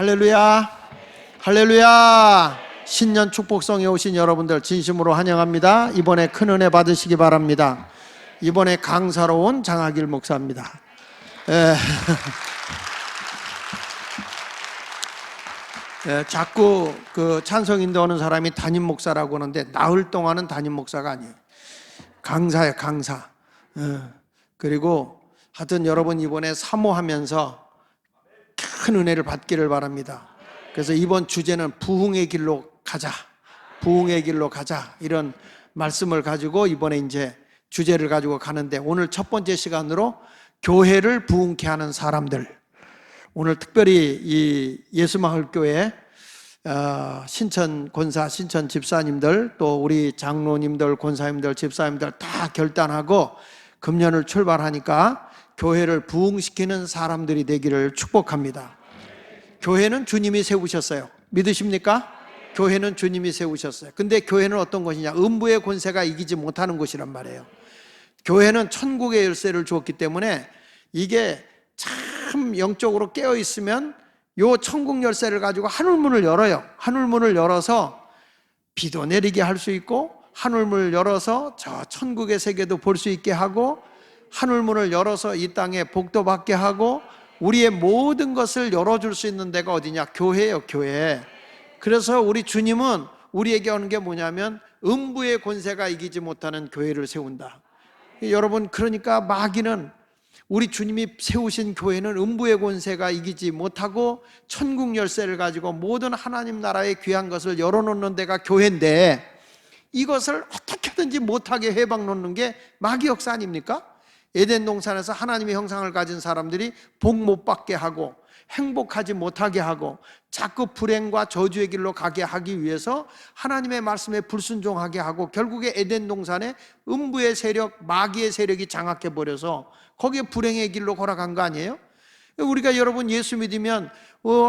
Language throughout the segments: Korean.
할렐루야, 할렐루야. 신년 축복성에 오신 여러분들 진심으로 환영합니다. 이번에 큰 은혜 받으시기 바랍니다. 이번에 강사로 온 장하길 목사입니다. 자꾸 그 찬송 인도하는 사람이 담임 목사라고 하는데 나흘 동안은 담임 목사가 아니에요. 강사예요, 강사. 그리고 하여튼 여러분 이번에 사모하면서 큰 은혜를 받기를 바랍니다. 그래서 이번 주제는 부흥의 길로 가자, 부흥의 길로 가자, 이런 말씀을 가지고 이번에 이제 주제를 가지고 가는데, 오늘 첫 번째 시간으로 교회를 부흥케 하는 사람들. 오늘 특별히 이 예수마을교회 신천 권사, 신천 집사님들, 또 우리 장로님들, 권사님들, 집사님들 다 결단하고 금년을 출발하니까 교회를 부흥시키는 사람들이 되기를 축복합니다. 교회는 주님이 세우셨어요. 믿으십니까? 교회는 주님이 세우셨어요. 근데 교회는 어떤 것이냐? 음부의 권세가 이기지 못하는 곳이란 말이에요. 교회는 천국의 열쇠를 주었기 때문에 이게 참 영적으로 깨어 있으면 요 천국 열쇠를 가지고 하늘문을 열어요. 하늘문을 열어서 비도 내리게 할 수 있고, 하늘문을 열어서 저 천국의 세계도 볼 수 있게 하고, 하늘문을 열어서 이 땅에 복도 받게 하고, 우리의 모든 것을 열어줄 수 있는 데가 어디냐? 교회예요, 교회. 그래서 우리 주님은 우리에게 하는 게 뭐냐면 음부의 권세가 이기지 못하는 교회를 세운다. 여러분, 그러니까 마귀는, 우리 주님이 세우신 교회는 음부의 권세가 이기지 못하고 천국 열쇠를 가지고 모든 하나님 나라의 귀한 것을 열어놓는 데가 교회인데, 이것을 어떻게든지 못하게 해방 놓는 게 마귀 역사 아닙니까? 에덴 동산에서 하나님의 형상을 가진 사람들이 복 못 받게 하고 행복하지 못하게 하고 자꾸 불행과 저주의 길로 가게 하기 위해서 하나님의 말씀에 불순종하게 하고, 결국에 에덴 동산에 음부의 세력, 마귀의 세력이 장악해버려서 거기에 불행의 길로 걸어간 거 아니에요? 우리가 여러분 예수 믿으면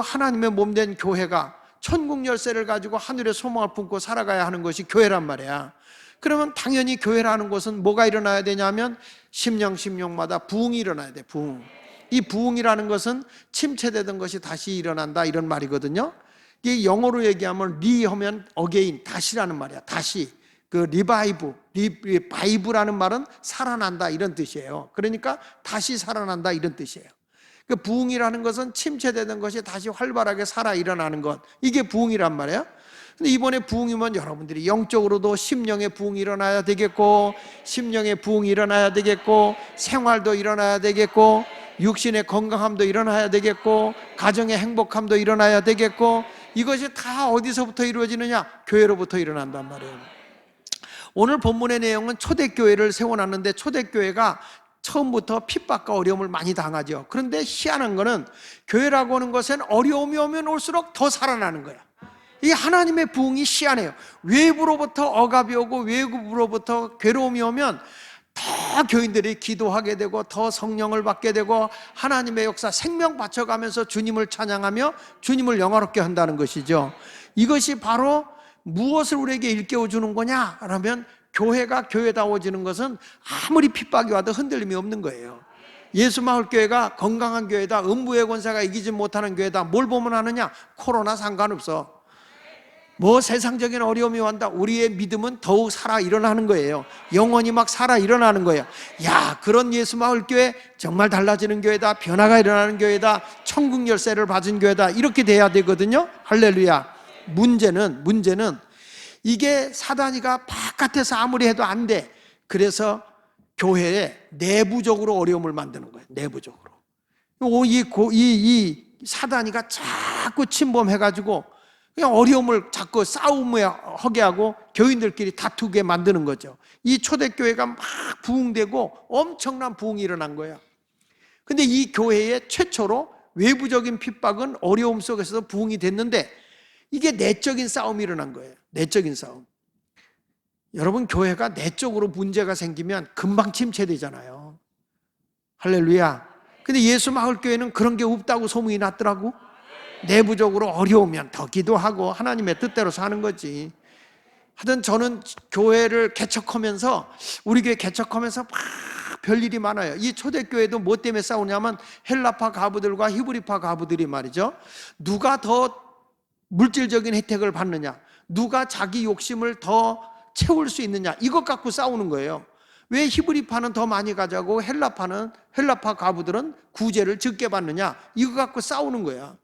하나님의 몸된 교회가 천국 열쇠를 가지고 하늘의 소망을 품고 살아가야 하는 것이 교회란 말이야. 그러면 당연히 교회라는 것은 뭐가 일어나야 되냐면 심령마다 부흥이 일어나야 돼. 부흥. 이 부흥이라는 것은 침체되던 것이 다시 일어난다, 이런 말이거든요. 이게 영어로 얘기하면 리하면 어게인, 다시라는 말이야. 다시. 그 리바이브라는 말은 살아난다, 이런 뜻이에요. 그러니까 다시 살아난다, 이런 뜻이에요. 그 부흥이라는 것은 침체되던 것이 다시 활발하게 살아 일어나는 것, 이게 부흥이란 말이에요. 근데 이번에 부흥이면 여러분들이 영적으로도 심령의 부흥이 일어나야 되겠고, 심령의 부흥이 일어나야 되겠고, 생활도 일어나야 되겠고, 육신의 건강함도 일어나야 되겠고, 가정의 행복함도 일어나야 되겠고, 이것이 다 어디서부터 이루어지느냐? 교회로부터 일어난단 말이에요. 오늘 본문의 내용은 초대교회를 세워놨는데, 초대교회가 처음부터 핍박과 어려움을 많이 당하죠. 그런데 희한한 거는 교회라고 하는 것은 어려움이 오면 올수록 더 살아나는 거야. 이 하나님의 부흥이 희한해요. 외부로부터 억압이 오고 외부로부터 괴로움이 오면 더 교인들이 기도하게 되고 더 성령을 받게 되고 하나님의 역사, 생명 바쳐가면서 주님을 찬양하며 주님을 영화롭게 한다는 것이죠. 이것이 바로 무엇을 우리에게 일깨워 주는 거냐 라면, 교회가 교회다워지는 것은 아무리 핍박이 와도 흔들림이 없는 거예요. 예수마을교회가 건강한 교회다, 음부의 권세가 이기지 못하는 교회다. 뭘 보면 아느냐? 코로나 상관없어. 뭐 세상적인 어려움이 왔다, 우리의 믿음은 더욱 살아 일어나는 거예요. 영원히 막 살아 일어나는 거예요. 야, 그런 예수마을교회 정말 달라지는 교회다, 변화가 일어나는 교회다, 천국 열쇠를 받은 교회다, 이렇게 돼야 되거든요. 할렐루야. 문제는 이게 사단이가 바깥에서 아무리 해도 안 돼. 그래서 교회에 내부적으로 어려움을 만드는 거예요. 내부적으로. 이 사단이가 자꾸 침범해가지고 그냥 어려움을 자꾸 싸움을 하게 하고 교인들끼리 다투게 만드는 거죠. 이 초대교회가 막 부흥되고 엄청난 부흥이 일어난 거예요. 근데 이 교회의 최초로 외부적인 핍박은 어려움 속에서도 부흥이 됐는데, 이게 내적인 싸움이 일어난 거예요. 내적인 싸움. 여러분, 교회가 내적으로 문제가 생기면 금방 침체되잖아요. 할렐루야. 근데 예수마을교회는 그런 게 없다고 소문이 났더라고. 내부적으로 어려우면 더 기도하고 하나님의 뜻대로 사는 거지. 하여튼 저는 교회를 개척하면서, 우리 교회 개척하면서 막 별일이 많아요. 이 초대교회도 뭐 때문에 싸우냐면 헬라파 가부들과 히브리파 가부들이 말이죠, 누가 더 물질적인 혜택을 받느냐, 누가 자기 욕심을 더 채울 수 있느냐, 이것 갖고 싸우는 거예요. 왜 히브리파는 더 많이 가져가고 헬라파 가부들은 구제를 적게 받느냐, 이거 갖고 싸우는 거야.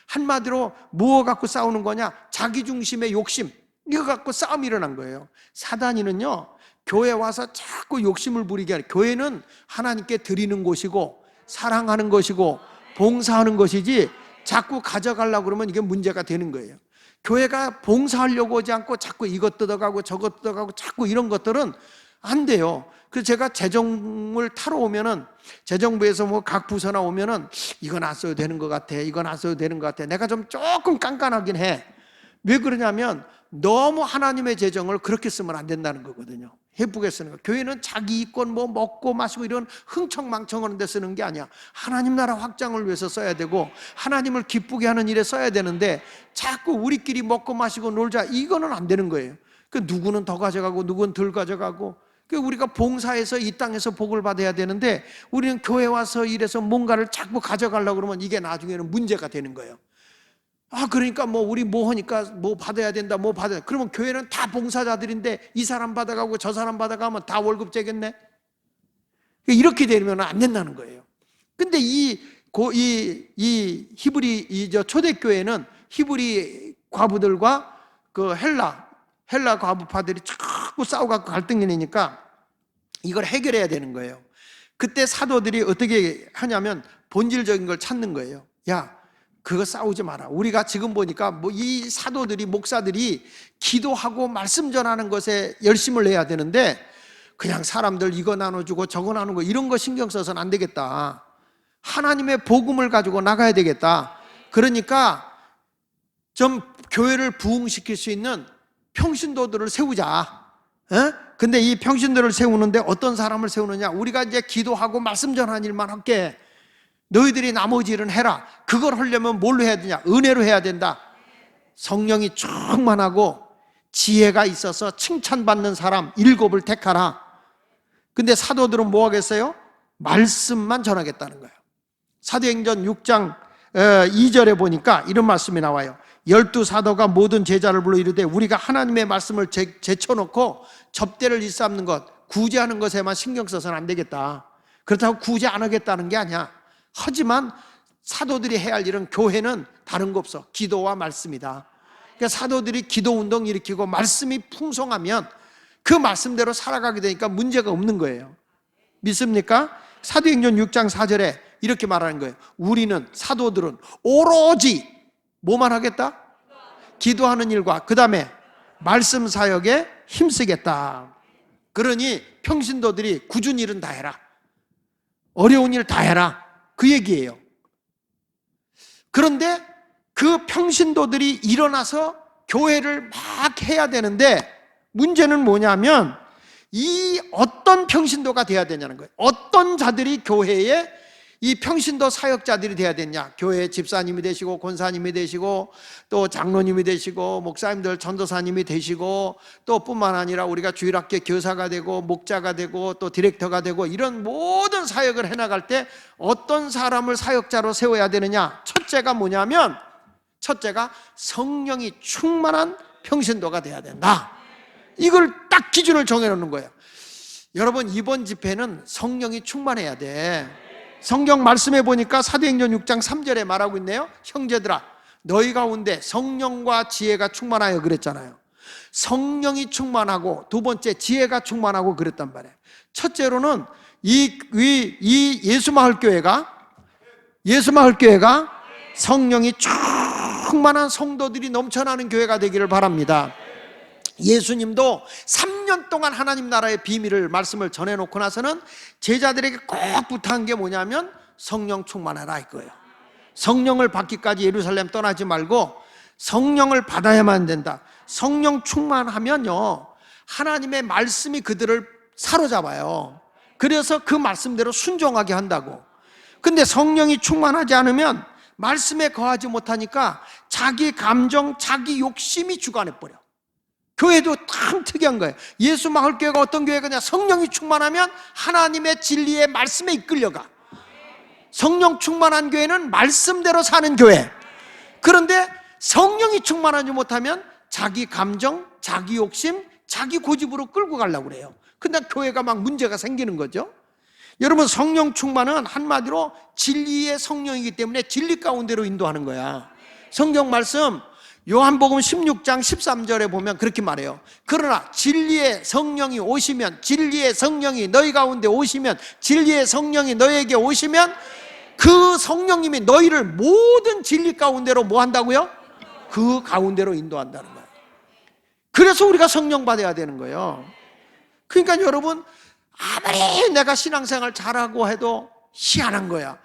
한마디로 뭐 갖고 싸우는 거냐? 자기 중심의 욕심, 이거 갖고 싸움이 일어난 거예요. 사단이는요, 교회 와서 자꾸 욕심을 부리게 하는, 교회는 하나님께 드리는 곳이고 사랑하는 것이고 봉사하는 것이지, 자꾸 가져가려고 그러면 이게 문제가 되는 거예요. 교회가 봉사하려고 하지 않고 자꾸 이것 뜯어가고 저것 뜯어가고 자꾸 이런 것들은 안 돼요. 그래서 제가 재정을 타러 오면은, 재정부에서 뭐 각 부서나 오면은 이건 안 써도 되는 것 같아, 이건 안 써도 되는 것 같아, 내가 좀 조금 깐깐하긴 해. 왜 그러냐면 너무 하나님의 재정을 그렇게 쓰면 안 된다는 거거든요. 예쁘게 쓰는 거. 교회는 자기 이권 뭐 먹고 마시고 이런 흥청망청하는 데 쓰는 게 아니야. 하나님 나라 확장을 위해서 써야 되고 하나님을 기쁘게 하는 일에 써야 되는데, 자꾸 우리끼리 먹고 마시고 놀자, 이거는 안 되는 거예요. 그 누구는 더 가져가고 누구는 덜 가져가고, 그 우리가 봉사해서 이 땅에서 복을 받아야 되는데 우리는 교회 와서 이래서 뭔가를 자꾸 가져가려고 그러면 이게 나중에는 문제가 되는 거예요. 그러니까 뭐 우리 뭐 하니까 뭐 받아야 된다, 뭐 받아야 된다. 그러면 교회는 다 봉사자들인데 이 사람 받아가고 저 사람 받아가면 다 월급 째겠네. 이렇게 되면 안 된다는 거예요. 근데 이 초대교회는 히브리 과부들과 그 헬라 과부파들이 자꾸 싸워갖고 갈등이 나니까 이걸 해결해야 되는 거예요. 그때 사도들이 어떻게 하냐면 본질적인 걸 찾는 거예요. 야, 그거 싸우지 마라. 우리가 지금 보니까 뭐 이 사도들이, 목사들이 기도하고 말씀 전하는 것에 열심을 내야 되는데 그냥 사람들 이거 나눠주고 저거 나누고 이런 거 신경 써서는 안 되겠다. 하나님의 복음을 가지고 나가야 되겠다. 그러니까 좀 교회를 부흥시킬 수 있는 평신도들을 세우자. 근데 이 평신도를 세우는데 어떤 사람을 세우느냐? 우리가 이제 기도하고 말씀 전하는 일만 할게. 너희들이 나머지 일은 해라. 그걸 하려면 뭘로 해야 되냐? 은혜로 해야 된다. 성령이 충만하고 지혜가 있어서 칭찬받는 사람 7을 택하라. 근데 사도들은 뭐 하겠어요? 말씀만 전하겠다는 거예요. 사도행전 6장 2절에 보니까 이런 말씀이 나와요. 12사도가 모든 제자를 불러 이르되 우리가 하나님의 말씀을 제쳐놓고 접대를 일삼는 것, 구제하는 것에만 신경 써서는 안 되겠다. 그렇다고 구제 안 하겠다는 게 아니야. 하지만 사도들이 해야 할 일은, 교회는 다른 거 없어. 기도와 말씀이다. 그러니까 사도들이 기도운동 일으키고 말씀이 풍성하면 그 말씀대로 살아가게 되니까 문제가 없는 거예요. 믿습니까? 사도행전 6장 4절에 이렇게 말하는 거예요. 우리는, 사도들은 오로지 뭐만 하겠다? 기도하는 일과 그 다음에 말씀 사역에 힘쓰겠다. 그러니 평신도들이 굳은 일은 다 해라, 어려운 일 다 해라, 그 얘기예요. 그런데 그 평신도들이 일어나서 교회를 막 해야 되는데 문제는 뭐냐면 이 어떤 평신도가 돼야 되냐는 거예요. 어떤 자들이 교회에 이 평신도 사역자들이 돼야 되냐? 교회 집사님이 되시고 권사님이 되시고 또 장로님이 되시고 목사님들 전도사님이 되시고 또 뿐만 아니라 우리가 주일학교 교사가 되고 목자가 되고 또 디렉터가 되고 이런 모든 사역을 해나갈 때 어떤 사람을 사역자로 세워야 되느냐? 첫째가 뭐냐면, 첫째가 성령이 충만한 평신도가 돼야 된다. 이걸 딱 기준을 정해놓는 거예요. 여러분, 이번 집회는 성령이 충만해야 돼. 성경 말씀해 보니까 사도행전 6장 3절에 말하고 있네요. 형제들아, 너희 가운데 성령과 지혜가 충만하여 그랬잖아요. 성령이 충만하고 두 번째 지혜가 충만하고 그랬단 말이에요. 첫째로는 이 예수마을교회가 성령이 충만한 성도들이 넘쳐나는 교회가 되기를 바랍니다. 예수님도 3년 동안 하나님 나라의 비밀을, 말씀을 전해놓고 나서는 제자들에게 꼭 부탁한 게 뭐냐면 성령 충만하라 이거예요. 성령을 받기까지 예루살렘 떠나지 말고 성령을 받아야만 된다. 성령 충만하면요, 하나님의 말씀이 그들을 사로잡아요. 그래서 그 말씀대로 순종하게 한다고. 근데 성령이 충만하지 않으면 말씀에 거하지 못하니까 자기 감정, 자기 욕심이 주관해버려. 교회도 참 특이한 거예요. 예수 마을교회가 어떤 교회가 성령이 충만하면 하나님의 진리의 말씀에 이끌려가. 성령 충만한 교회는 말씀대로 사는 교회. 그런데 성령이 충만하지 못하면 자기 감정, 자기 욕심, 자기 고집으로 끌고 가려고 그래요. 근데 교회가 막 문제가 생기는 거죠. 여러분, 성령 충만은 한마디로 진리의 성령이기 때문에 진리 가운데로 인도하는 거야. 성경 말씀 요한복음 16장 13절에 보면 그렇게 말해요. 그러나 진리의 성령이 오시면, 진리의 성령이 너희 가운데 오시면, 진리의 성령이 너희에게 오시면 그 성령님이 너희를 모든 진리 가운데로 뭐 한다고요? 그 가운데로 인도한다는 거예요. 그래서 우리가 성령 받아야 되는 거예요. 그러니까 여러분, 아무리 내가 신앙생활 잘하고 해도 희한한 거야.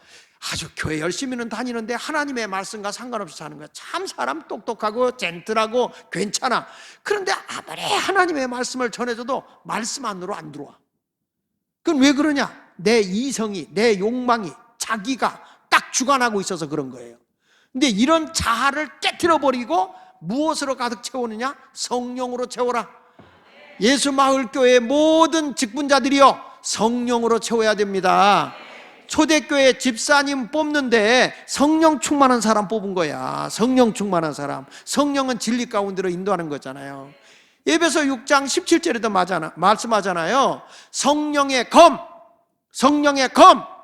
아주 교회 열심히는 다니는데 하나님의 말씀과 상관없이 사는 거야. 참 사람 똑똑하고 젠틀하고 괜찮아. 그런데 아무리 하나님의 말씀을 전해줘도 말씀 안으로 안 들어와. 그건 왜 그러냐? 내 이성이, 내 욕망이, 자기가 딱 주관하고 있어서 그런 거예요. 근데 이런 자아를 깨트려버리고 무엇으로 가득 채우느냐? 성령으로 채워라. 예수 마을교회의 모든 직분자들이요, 성령으로 채워야 됩니다. 초대교회 집사님 뽑는데 성령 충만한 사람 뽑은 거야. 성령 충만한 사람. 성령은 진리 가운데로 인도하는 거잖아요. 에베소 6장 17절에도 말씀하잖아요. 성령의 검,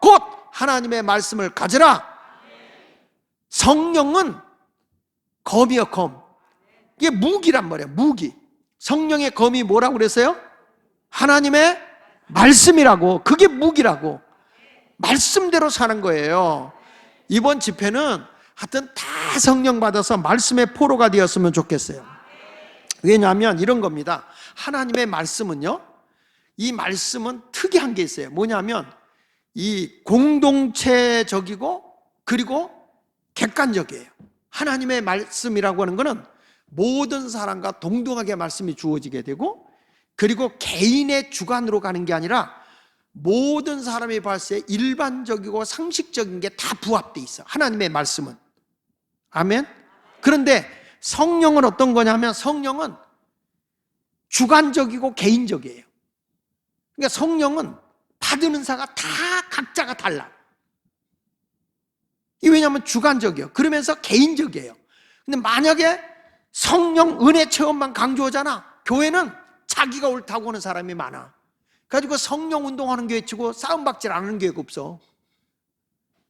곧 하나님의 말씀을 가져라. 성령은 검이요, 검. 이게 무기란 말이에요, 무기. 성령의 검이 뭐라고 그랬어요? 하나님의 말씀이라고. 그게 무기라고. 말씀대로 사는 거예요. 이번 집회는 하여튼 다 성령 받아서 말씀의 포로가 되었으면 좋겠어요. 왜냐하면 이런 겁니다. 하나님의 말씀은요, 이 말씀은 특이한 게 있어요. 뭐냐면 이 공동체적이고 그리고 객관적이에요. 하나님의 말씀이라고 하는 것은 모든 사람과 동등하게 말씀이 주어지게 되고, 그리고 개인의 주관으로 가는 게 아니라 모든 사람이 봤을 때 일반적이고 상식적인 게 다 부합돼 있어, 하나님의 말씀은. 아멘. 그런데 성령은 어떤 거냐면 성령은 주관적이고 개인적이에요. 그러니까 성령은 받은 사가 다 각자가 달라. 이 왜냐하면 주관적이에요. 그러면서 개인적이에요. 근데 만약에 성령 은혜 체험만 강조하잖아, 교회는 자기가 옳다고 하는 사람이 많아. 가지고 성령 운동하는 교회 치고 싸움박질 안 하는 교회가 없어.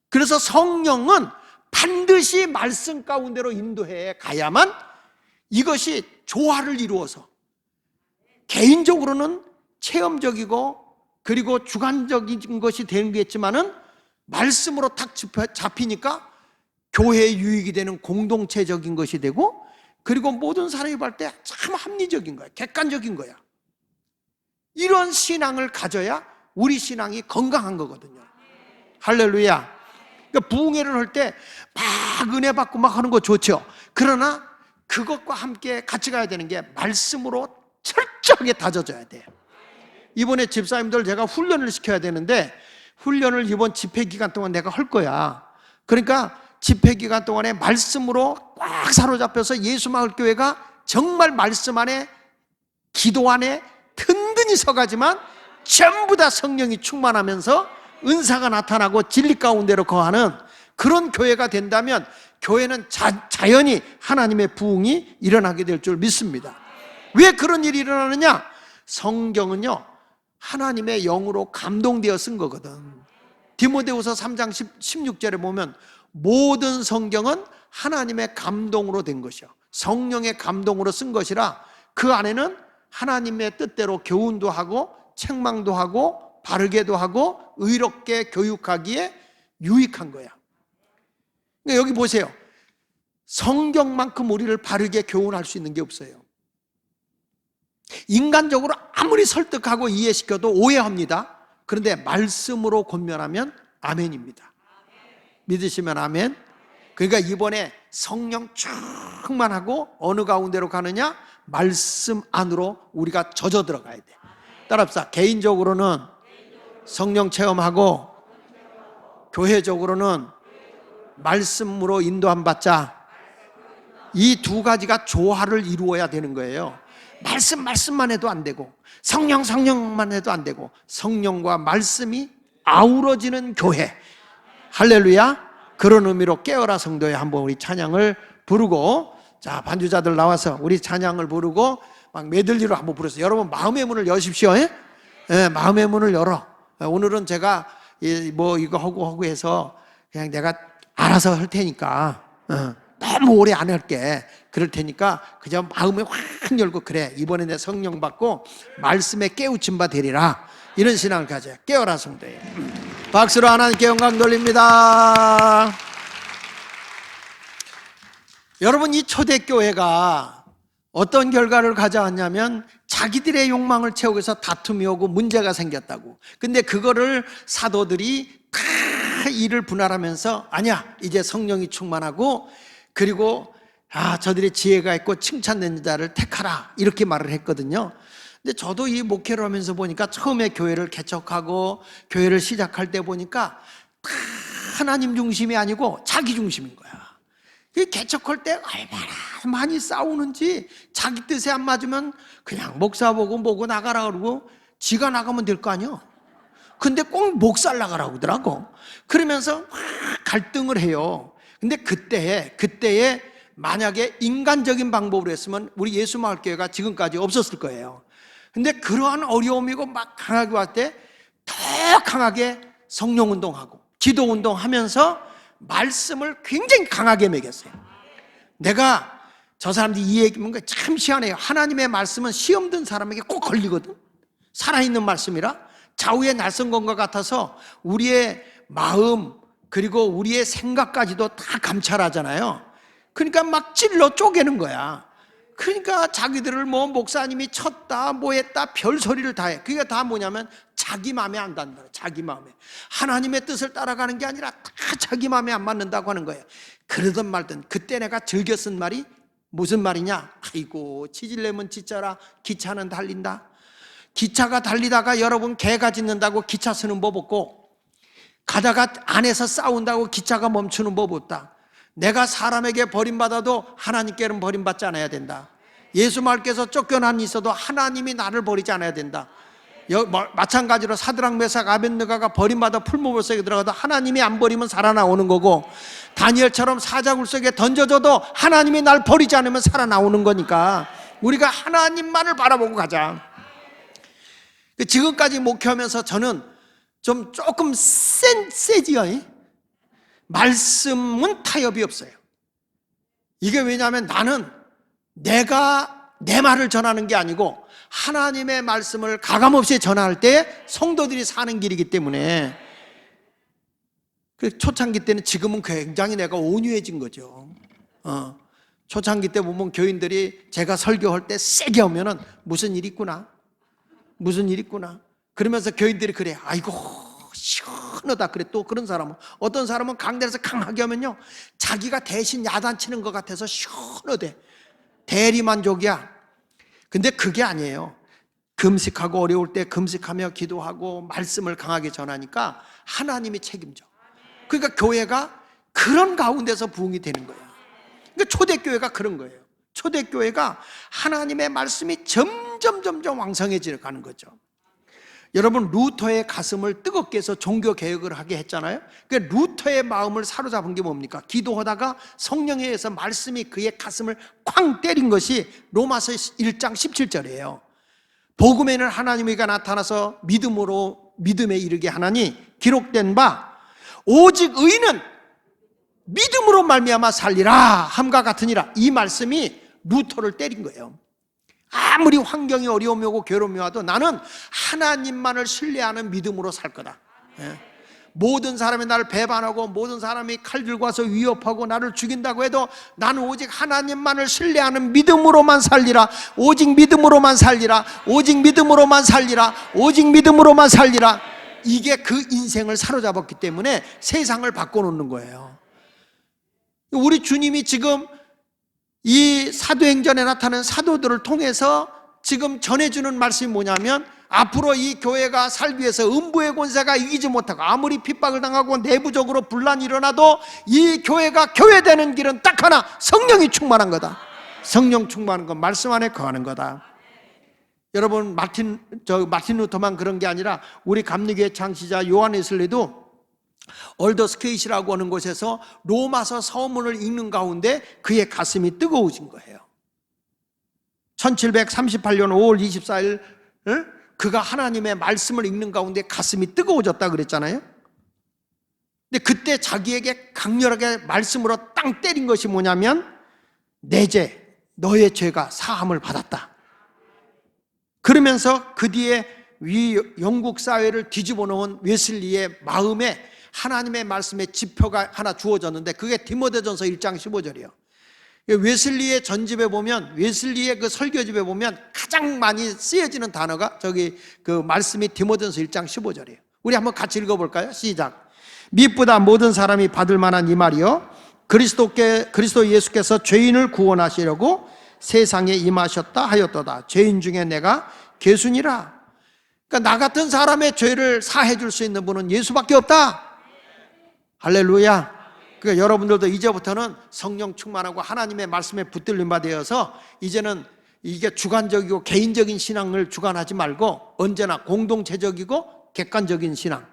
그래서 성령은 반드시 말씀 가운데로 인도해 가야만 이것이 조화를 이루어서, 개인적으로는 체험적이고 그리고 주관적인 것이 되는 게 있지만은 말씀으로 탁 잡히니까 교회에 유익이 되는 공동체적인 것이 되고, 그리고 모든 사람이 볼 때 참 합리적인 거야, 객관적인 거야. 이런 신앙을 가져야 우리 신앙이 건강한 거거든요. 할렐루야. 그러니까 부흥회를 할 때 막 은혜 받고 막 하는 거 좋죠. 그러나 그것과 함께 같이 가야 되는 게 말씀으로 철저하게 다져져야 돼요. 이번에 집사님들 제가 훈련을 시켜야 되는데, 훈련을 이번 집회 기간 동안 내가 할 거야. 그러니까 집회 기간 동안에 말씀으로 꽉 사로잡혀서 예수마을교회가 정말 말씀 안에, 기도 안에 든든히 서가지만 전부 다 성령이 충만하면서 은사가 나타나고 진리 가운데로 거하는 그런 교회가 된다면 교회는 자연히 하나님의 부흥이 일어나게 될 줄 믿습니다. 왜 그런 일이 일어나느냐? 성경은요, 하나님의 영으로 감동되어 쓴 거거든. 디모데후서 3장 16절에 보면 모든 성경은 하나님의 감동으로 된 것이요, 성령의 감동으로 쓴 것이라 그 안에는 하나님의 뜻대로 교훈도 하고 책망도 하고 바르게도 하고 의롭게 교육하기에 유익한 거야. 그러니까 여기 보세요. 성경만큼 우리를 바르게 교훈할 수 있는 게 없어요. 인간적으로 아무리 설득하고 이해시켜도 오해합니다. 그런데 말씀으로 권면하면 아멘입니다. 믿으시면 아멘. 그러니까 이번에 성령 충만하고 어느 가운데로 가느냐? 말씀 안으로 우리가 젖어 들어가야 돼. 따라합시다. 개인적으로는 성령 체험하고 교회적으로는 말씀으로 인도함 받자. 이 두 가지가 조화를 이루어야 되는 거예요. 말씀만 해도 안 되고, 성령만 해도 안 되고, 성령과 말씀이 아우러지는 교회. 할렐루야. 그런 의미로 깨어라 성도에 한번 우리 찬양을 부르고, 자, 반주자들 나와서 우리 찬양을 부르고 막 메들리로 한번 부르세요. 여러분 마음의 문을 여십시오. 예? 예, 마음의 문을 열어. 오늘은 제가 뭐 이거 하고 해서 그냥 내가 알아서 할 테니까, 너무 오래 안 할게. 그럴 테니까 그저 마음을 확 열고, 그래, 이번에 내 성령 받고 말씀에 깨우침 바 되리라, 이런 신앙을 가져요. 깨어라 성도에. 박수로 하나님께 영광 돌립니다. 여러분, 이 초대교회가 어떤 결과를 가져왔냐면 자기들의 욕망을 채우기 위해서 다툼이 오고 문제가 생겼다고. 근데 그거를 사도들이 다 이를 분할하면서, 아니야, 이제 성령이 충만하고, 그리고 저들의 지혜가 있고 칭찬된 자를 택하라, 이렇게 말을 했거든요. 근데 저도 이 목회를 하면서 보니까, 처음에 교회를 개척하고 교회를 시작할 때 보니까 다 하나님 중심이 아니고 자기 중심인 거야. 개척할 때 얼마나 많이 싸우는지, 자기 뜻에 안 맞으면 그냥 목사 보고 뭐고 나가라 그러고 지가 나가면 될 거 아니야. 근데 꼭 목사를 나가라고 그러더라고. 그러면서 막 갈등을 해요. 근데 그때에 만약에 인간적인 방법으로 했으면 우리 예수마을교회가 지금까지 없었을 거예요. 근데 그러한 어려움이고 막 강하게 왔을 때 더 강하게 성령운동하고 기도운동하면서 말씀을 굉장히 강하게 먹였어요. 내가 저 사람들이 이 얘기 뭔가 참 희한해요. 하나님의 말씀은 시험 든 사람에게 꼭 걸리거든. 살아있는 말씀이라 좌우의 날선검과 같아서 우리의 마음 그리고 우리의 생각까지도 다 감찰하잖아요. 그러니까 막 찔러 쪼개는 거야. 그러니까 자기들을 뭐 목사님이 쳤다 뭐 했다 별소리를 다 해. 그게 다 뭐냐면 자기 마음에 안 닿는다. 자기 마음에. 하나님의 뜻을 따라가는 게 아니라 다 자기 마음에 안 맞는다고 하는 거예요. 그러든 말든 그때 내가 즐겨 쓴 말이 무슨 말이냐? 아이고, 치질내면 짖자라 기차는 달린다. 기차가 달리다가 여러분 개가 짖는다고 기차 쓰는 법 없고, 가다가 안에서 싸운다고 기차가 멈추는 법 없다. 내가 사람에게 버림받아도 하나님께는 버림받지 않아야 된다. 예수 말께서 쫓겨난 있어도 하나님이 나를 버리지 않아야 된다. 마찬가지로 사드락 메삭 아벳느고가 버림받아 풀무불 속에 들어가도 하나님이 안 버리면 살아나오는 거고, 다니엘처럼 사자굴 속에 던져져도 하나님이 날 버리지 않으면 살아나오는 거니까 우리가 하나님만을 바라보고 가자. 지금까지 목회하면서 저는 좀 조금 세지요. 말씀은 타협이 없어요. 이게 왜냐하면 나는 내가 내 말을 전하는 게 아니고 하나님의 말씀을 가감없이 전할 때 성도들이 사는 길이기 때문에, 초창기 때는, 지금은 굉장히 내가 온유해진 거죠. 초창기 때 보면 교인들이 제가 설교할 때 세게 하면은 무슨 일 있구나, 무슨 일 있구나 그러면서 교인들이 그래, 아이고 시원하다 그래. 또 그런 사람은, 어떤 사람은 강대에서 강하게 하면요 자기가 대신 야단치는 것 같아서 시원하대. 대리만족이야. 근데 그게 아니에요. 금식하고 어려울 때 금식하며 기도하고 말씀을 강하게 전하니까 하나님이 책임져. 그러니까 교회가 그런 가운데서 부흥이 되는 거예요. 그러니까 초대교회가 그런 거예요. 초대교회가 하나님의 말씀이 점점 왕성해져 가는 거죠. 여러분, 루터의 가슴을 뜨겁게 해서 종교개혁을 하게 했잖아요. 그러니까 루터의 마음을 사로잡은 게 뭡니까? 기도하다가 성령에 의해서 말씀이 그의 가슴을 쾅 때린 것이 로마서 1장 17절이에요. 복음에는 하나님이가 나타나서 믿음에 이르게 하나니 기록된 바 오직 의인은 믿음으로 말미암아 살리라 함과 같으니라. 이 말씀이 루터를 때린 거예요. 아무리 환경이 어려움이 오고 괴로움이 와도 나는 하나님만을 신뢰하는 믿음으로 살 거다. 모든 사람이 나를 배반하고 모든 사람이 칼 들고 와서 위협하고 나를 죽인다고 해도 나는 오직 하나님만을 신뢰하는 믿음으로만 살리라. 오직 믿음으로만 살리라. 오직 믿음으로만 살리라. 오직 믿음으로만 살리라. 이게 그 인생을 사로잡았기 때문에 세상을 바꿔놓는 거예요. 우리 주님이 지금 이 사도행전에 나타나는 사도들을 통해서 지금 전해주는 말씀이 뭐냐면, 앞으로 이 교회가 살기 위해서 음부의 권세가 이기지 못하고 아무리 핍박을 당하고 내부적으로 분란이 일어나도 이 교회가 교회되는 길은 딱 하나, 성령이 충만한 거다. 성령 충만한 건 말씀 안에 거하는 거다. 여러분 마틴 루터만 그런 게 아니라 우리 감리교회 창시자 요한 웨슬리도 얼더스케이시라고 하는 곳에서 로마서 서문을 읽는 가운데 그의 가슴이 뜨거워진 거예요. 1738년 5월 24일 그가 하나님의 말씀을 읽는 가운데 가슴이 뜨거워졌다 그랬잖아요. 근데 그때 자기에게 강렬하게 말씀으로 땅 때린 것이 뭐냐면 내 죄, 너의 죄가 사함을 받았다. 그러면서 그 뒤에 영국 사회를 뒤집어 놓은 웨슬리의 마음에 하나님의 말씀의 지표가 하나 주어졌는데 그게 디모데전서 1장 15절이에요. 웨슬리의 전집에 보면, 웨슬리의 그 설교집에 보면 가장 많이 쓰여지는 단어가 그 말씀이 디모데전서 1장 15절이에요. 우리 한번 같이 읽어볼까요? 시작. 미쁘다 모든 사람이 받을 만한 이 말이요 그리스도 예수께서 죄인을 구원하시려고 세상에 임하셨다 하였도다. 죄인 중에 내가 괴순이라. 그러니까 나 같은 사람의 죄를 사해 줄 수 있는 분은 예수밖에 없다. 할렐루야. 그러니까 여러분들도 이제부터는 성령 충만하고 하나님의 말씀에 붙들림 바 되어서 이제는 이게 주관적이고 개인적인 신앙을 주관하지 말고 언제나 공동체적이고 객관적인 신앙,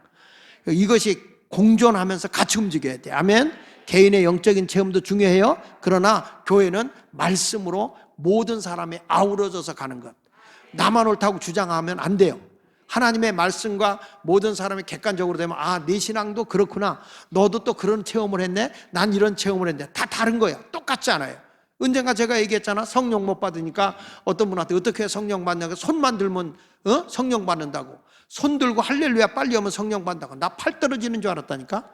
이것이 공존하면서 같이 움직여야 돼. 아멘. 개인의 영적인 체험도 중요해요. 그러나 교회는 말씀으로 모든 사람이 아우러져서 가는 것. 나만 옳다고 주장하면 안 돼요. 하나님의 말씀과 모든 사람이 객관적으로 되면 내 신앙도 그렇구나. 너도 또 그런 체험을 했네. 난 이런 체험을 했네. 다 다른 거예요. 똑같지 않아요. 언젠가 제가 얘기했잖아. 성령 못 받으니까 어떤 분한테 어떻게 성령 받냐고 손만 들면 성령 받는다고. 손 들고 할렐루야 빨리 하면 성령 받는다고. 나 팔 떨어지는 줄 알았다니까.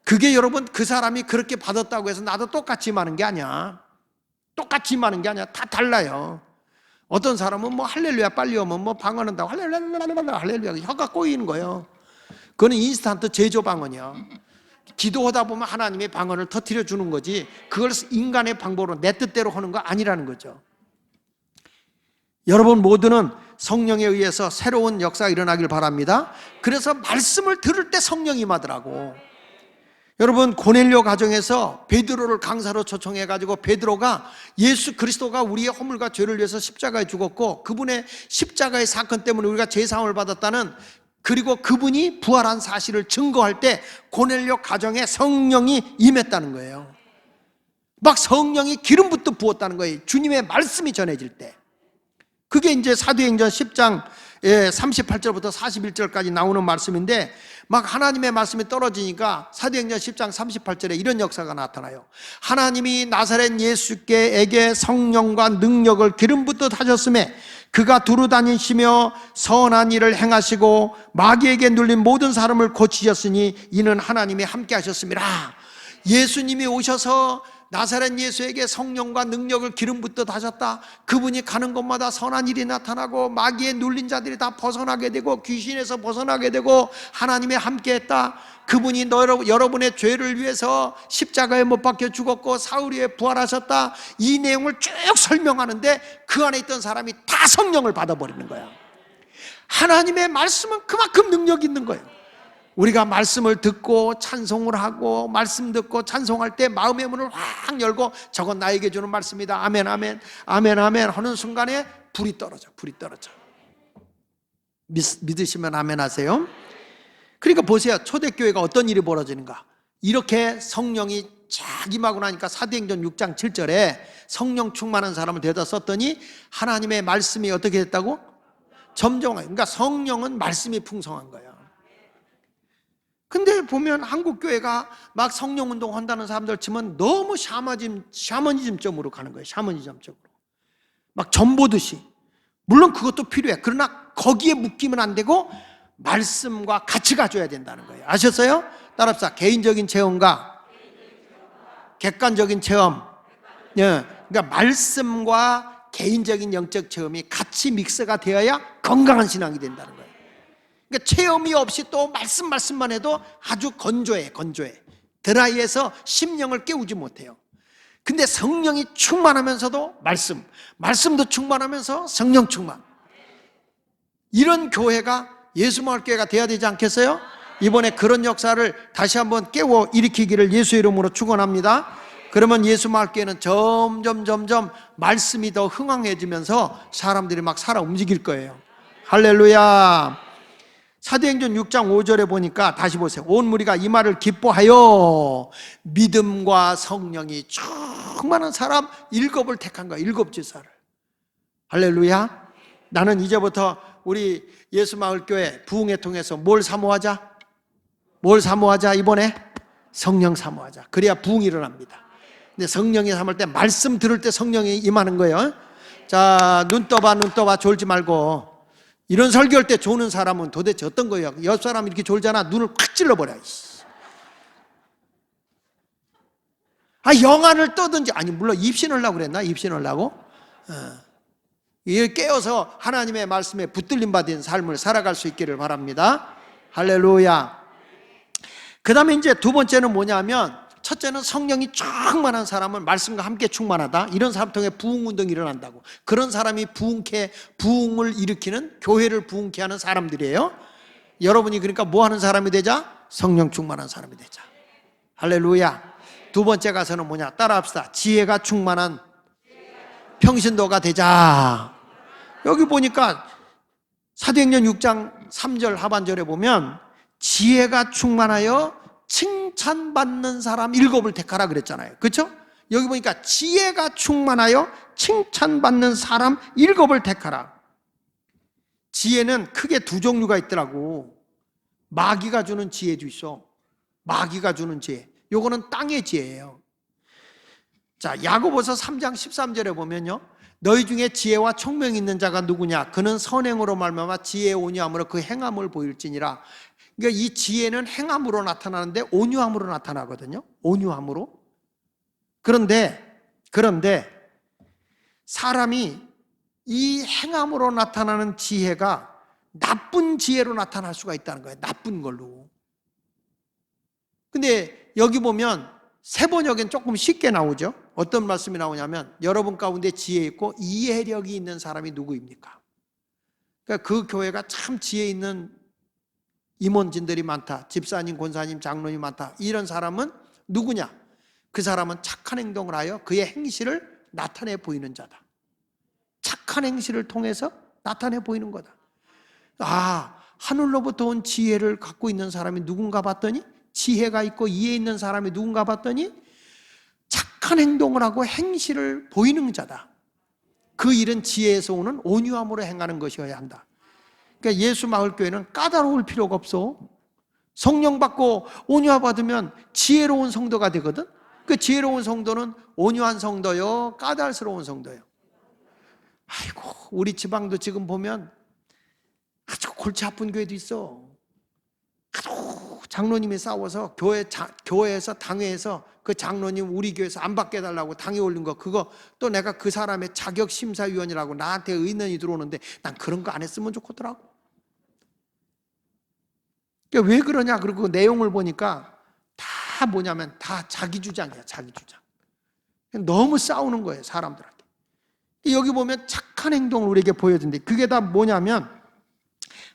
그게 여러분 그 사람이 그렇게 받았다고 해서 나도 똑같이 임하는 게 아니야. 똑같이 임하는 게 아니야. 다 달라요. 어떤 사람은 할렐루야 빨리 오면 방언한다고 할렐루야 혀가 꼬이는 거예요. 그거는 인스턴트 제조 방언이야. 기도하다 보면 하나님의 방언을 터뜨려 주는 거지 그걸 인간의 방법으로 내 뜻대로 하는 거 아니라는 거죠. 여러분 모두는 성령에 의해서 새로운 역사가 일어나길 바랍니다. 그래서 말씀을 들을 때 성령이 임하더라고. 여러분 고넬료 가정에서 베드로를 강사로 초청해가지고 베드로가 예수 그리스도가 우리의 허물과 죄를 위해서 십자가에 죽었고 그분의 십자가의 사건 때문에 우리가 제사함을 받았다는, 그리고 그분이 부활한 사실을 증거할 때 고넬료 가정에 성령이 임했다는 거예요. 막 성령이 기름부터 부었다는 거예요. 주님의 말씀이 전해질 때. 그게 이제 사도행전 10장 38절부터 41절까지 나오는 말씀인데 막 하나님의 말씀이 떨어지니까 사도행전 10장 38절에 이런 역사가 나타나요. 하나님이 나사렛 예수께에게 성령과 능력을 기름부터 하셨음에 그가 두루 다니시며 선한 일을 행하시고 마귀에게 눌린 모든 사람을 고치셨으니 이는 하나님이 함께 하셨음이라. 예수님이 오셔서 나사렛 예수에게 성령과 능력을 기름부터 하셨다. 그분이 가는 곳마다 선한 일이 나타나고 마귀에 눌린 자들이 다 벗어나게 되고 귀신에서 벗어나게 되고 하나님이 함께했다. 그분이 여러분의 죄를 위해서 십자가에 못 박혀 죽었고 사흘 후에 부활하셨다. 이 내용을 쭉 설명하는데 그 안에 있던 사람이 다 성령을 받아버리는 거야. 하나님의 말씀은 그만큼 능력이 있는 거예요. 우리가 말씀을 듣고 찬송을 하고 말씀 듣고 찬송할 때 마음의 문을 확 열고 저건 나에게 주는 말씀이다. 아멘 아멘 아멘 아멘 하는 순간에 불이 떨어져. 믿으시면 아멘 하세요. 그러니까 보세요. 초대교회가 어떤 일이 벌어지는가. 이렇게 성령이 쫙 임하고 나니까 사도행전 6장 7절에 성령 충만한 사람을 데려다 썼더니 하나님의 말씀이 어떻게 됐다고? 점정하여. 그러니까 성령은 말씀이 풍성한 거예요. 근데 보면 한국 교회가 막 성령 운동 한다는 사람들 치면 너무 샤머니즘적으로 가는 거예요. 샤머니즘적으로. 막 전보듯이. 물론 그것도 필요해. 그러나 거기에 묶이면 안 되고 말씀과 같이 가져야 된다는 거예요. 아셨어요? 따라합시다. 개인적인 체험과 객관적인 체험. 예. 그러니까 말씀과 개인적인 영적 체험이 같이 믹스가 되어야 건강한 신앙이 된다는 거예요. 그러니까 체험이 없이 또 말씀만 해도 아주 건조해. 드라이해서 심령을 깨우지 못해요. 근데 성령이 충만하면서도 말씀도 충만하면서 성령 충만. 이런 교회가 예수마을교회가 돼야 되지 않겠어요? 이번에 그런 역사를 다시 한번 깨워 일으키기를 예수 이름으로 축원합니다. 그러면 예수마을교회는 점점 말씀이 더 흥황해지면서 사람들이 막 살아 움직일 거예요. 할렐루야. 사도행전 6장 5절에 보니까 다시 보세요. 온 무리가 이 말을 기뻐하여 믿음과 성령이 충만한 사람 7을 택한 거야. 7지사를. 할렐루야. 나는 이제부터 우리 예수마을교회 부흥회 통해서 뭘 사모하자? 뭘 사모하자 이번에? 성령 사모하자. 그래야 부흥이 일어납니다. 근데 성령이 삼을 때 말씀 들을 때 성령이 임하는 거예요. 자, 눈 떠봐 졸지 말고. 이런 설교할 때 조는 사람은 도대체 어떤 거예요? 옆 사람 이렇게 졸잖아. 눈을 확 찔러버려. 영안을 떠든지. 아니 물론 입신하려고 그랬나? 입신하려고? 이걸 깨어서 하나님의 말씀에 붙들림 받은 삶을 살아갈 수 있기를 바랍니다. 할렐루야. 그 다음에 이제 두 번째는 뭐냐면, 첫째는 성령이 충만한 사람은 말씀과 함께 충만하다. 이런 사람 통해 부흥운동이 일어난다고. 그런 사람이 부흥을 일으키는, 교회를 부흥케 하는 사람들이에요. 여러분이 그러니까 뭐 하는 사람이 되자? 성령 충만한 사람이 되자. 할렐루야. 두 번째 가서는 뭐냐? 따라합시다. 지혜가 충만한 평신도가 되자. 여기 보니까 사도행전 6장 3절 하반절에 보면 지혜가 충만하여 칭찬받는 사람 7을 택하라 그랬잖아요. 그렇죠? 여기 보니까 지혜가 충만하여 칭찬받는 사람 7을 택하라. 지혜는 크게 두 종류가 있더라고. 마귀가 주는 지혜도 있어. 마귀가 주는 지혜. 요거는 땅의 지혜예요. 자, 야고보서 3장 13절에 보면요, 너희 중에 지혜와 총명이 있는 자가 누구냐? 그는 선행으로 말미암아 지혜의 온유함으로 그 행함을 보일지니라. 그러니까 이 지혜는 행함으로 나타나는데 온유함으로 나타나거든요. 온유함으로. 그런데 사람이 이 행함으로 나타나는 지혜가 나쁜 지혜로 나타날 수가 있다는 거예요. 나쁜 걸로. 근데 여기 보면 세번역엔 조금 쉽게 나오죠. 어떤 말씀이 나오냐면, 여러분 가운데 지혜 있고 이해력이 있는 사람이 누구입니까? 그러니까 그 교회가 참 지혜 있는 임원진들이 많다. 집사님, 권사님, 장로님 많다. 이런 사람은 누구냐? 그 사람은 착한 행동을 하여 그의 행실을 나타내 보이는 자다. 착한 행실을 통해서 나타내 보이는 거다. 하늘로부터 온 지혜를 갖고 있는 사람이 누군가 봤더니, 지혜가 있고 이해 있는 사람이 누군가 봤더니 착한 행동을 하고 행실을 보이는 자다. 그 일은 지혜에서 오는 온유함으로 행하는 것이어야 한다. 그러니까 예수마을교회는 까다로울 필요가 없어. 성령 받고 온유함 받으면 지혜로운 성도가 되거든. 그 지혜로운 성도는 온유한 성도요, 까다스러운 성도요. 아이고, 우리 지방도 지금 보면 아주 골치 아픈 교회도 있어. 아주 장로님이 싸워서 교회에서 당회에서 그 장로님 우리 교회에서 안 받게 해달라고 당회 올린 거, 그거 또 내가 그 사람의 자격심사위원이라고 나한테 의논이 들어오는데 난 그런 거 안 했으면 좋겠더라고. 그러니까 왜 그러냐? 그리고 그 내용을 보니까 다 뭐냐면 다 자기 주장이야. 자기 주장. 너무 싸우는 거예요, 사람들한테. 여기 보면 착한 행동을 우리에게 보여준대. 그게 다 뭐냐면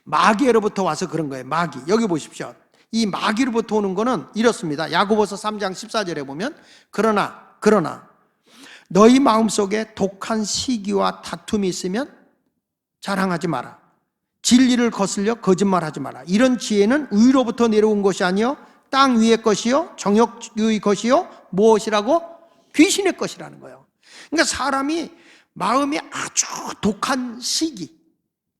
마귀로부터 와서 그런 거예요. 마귀. 여기 보십시오. 이 마귀로부터 오는 거는 이렇습니다. 야고보서 3장 14절에 보면, 그러나 너희 마음속에 독한 시기와 다툼이 있으면 자랑하지 마라. 진리를 거슬려 거짓말하지 마라. 이런 지혜는 위로부터 내려온 것이 아니요 땅 위의 것이요 정욕의 것이요 무엇이라고? 귀신의 것이라는 거예요. 그러니까 사람이 마음이 아주 독한 시기,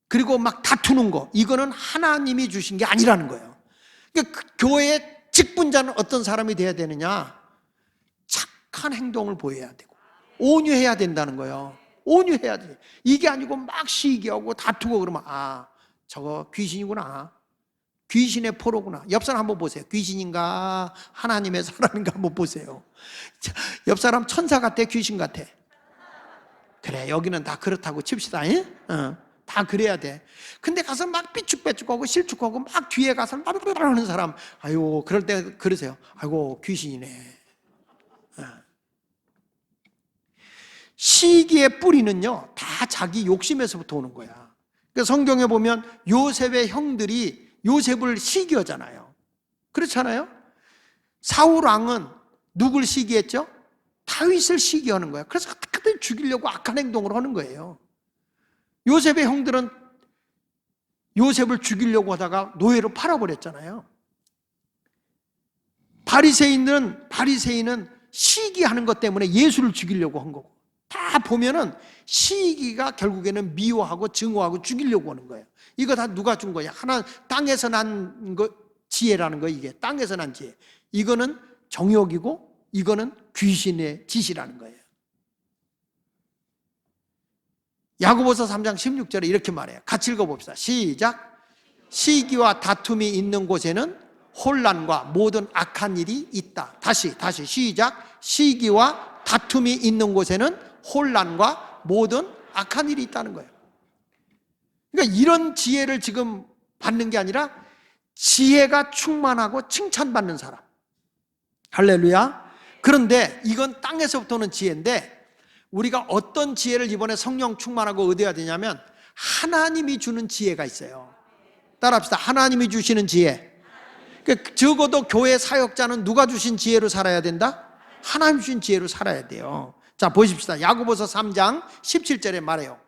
그리고 막 다투는 거, 이거는 하나님이 주신 게 아니라는 거예요. 그러니까 그 교회의 직분자는 어떤 사람이 돼야 되느냐? 착한 행동을 보여야 되고 온유해야 된다는 거예요. 온유해야 돼. 이게 아니고 막 시기하고 다투고 그러면 저거 귀신이구나. 귀신의 포로구나. 옆 사람 한번 보세요. 귀신인가 하나님의 사람인가 한번 보세요. 옆 사람 천사 같아, 귀신 같아? 그래, 여기는 다 그렇다고 칩시다. 다 그래야 돼. 근데 가서 막 삐죽빼죽하고 실축하고 막 뒤에 가서 막 하는 사람, 아이고, 그럴 때 그러세요. 아이고, 귀신이네. 시기의 뿌리는요, 다 자기 욕심에서부터 오는 거야. 그러니까 성경에 보면 요셉의 형들이 요셉을 시기하잖아요. 그렇잖아요? 사울 왕은 누굴 시기했죠? 다윗을 시기하는 거야. 그래서 어떻게든 죽이려고 악한 행동을 하는 거예요. 요셉의 형들은 요셉을 죽이려고 하다가 노예로 팔아버렸잖아요. 바리새인은 시기하는 것 때문에 예수를 죽이려고 한 거고, 다 보면은 시기가 결국에는 미워하고 증오하고 죽이려고 하는 거예요. 이거 다 누가 준 거야? 하나 땅에서 난 거, 지혜라는 거. 이게 땅에서 난 지혜. 이거는 정욕이고 이거는 귀신의 짓이라는 거예요. 야고보서 3장 16절에 이렇게 말해요. 같이 읽어봅시다. 시작. 시기와 다툼이 있는 곳에는 혼란과 모든 악한 일이 있다. 다시 시작. 시기와 다툼이 있는 곳에는 혼란과 모든 악한 일이 있다는 거예요. 그러니까 이런 지혜를 지금 받는 게 아니라 지혜가 충만하고 칭찬받는 사람. 할렐루야. 그런데 이건 땅에서부터 오는 지혜인데, 우리가 어떤 지혜를 이번에 성령 충만하고 얻어야 되냐면 하나님이 주는 지혜가 있어요. 따라합시다. 하나님이 주시는 지혜. 적어도 교회 사역자는 누가 주신 지혜로 살아야 된다? 하나님 주신 지혜로 살아야 돼요. 자, 보십시다. 야고보서 3장 17절에 말해요.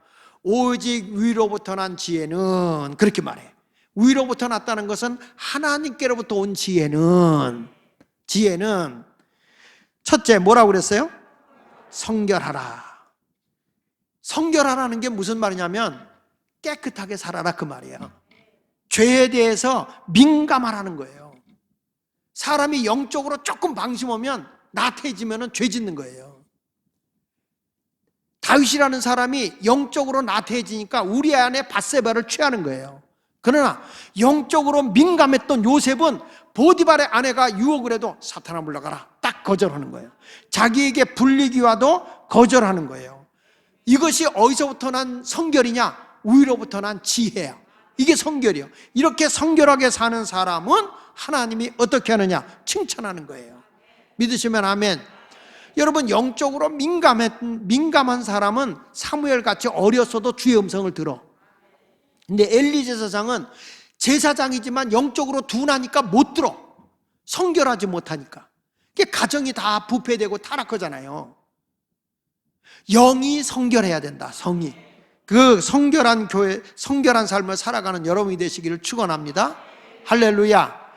오직 위로부터 난 지혜는, 그렇게 말해요. 위로부터 났다는 것은 하나님께로부터 온 지혜는 첫째 뭐라고 그랬어요? 성결하라. 성결하라는 게 무슨 말이냐면 깨끗하게 살아라, 그 말이에요. 죄에 대해서 민감하라는 거예요. 사람이 영적으로 조금 방심하면 나태해지면 죄 짓는 거예요. 다윗이라는 사람이 영적으로 나태해지니까 우리 안에 밧세바를 취하는 거예요. 그러나 영적으로 민감했던 요셉은 보디발의 아내가 유혹을 해도 사탄아 물러가라, 딱 거절하는 거예요. 자기에게 불리기와도 거절하는 거예요. 이것이 어디서부터 난 성결이냐? 위로부터 난 지혜야. 이게 성결이에요. 이렇게 성결하게 사는 사람은 하나님이 어떻게 하느냐? 칭찬하는 거예요. 믿으시면 아멘. 여러분, 영적으로 민감한 사람은 사무엘같이 어렸어도 주의 음성을 들어. 근데 엘리 제사장은 제사장이지만 영적으로 둔하니까 못 들어. 성결하지 못하니까. 그게 가정이 다 부패되고 타락하잖아요. 영이 성결해야 된다. 성이. 그 성결한 교회, 성결한 삶을 살아가는 여러분이 되시기를 축원합니다. 할렐루야.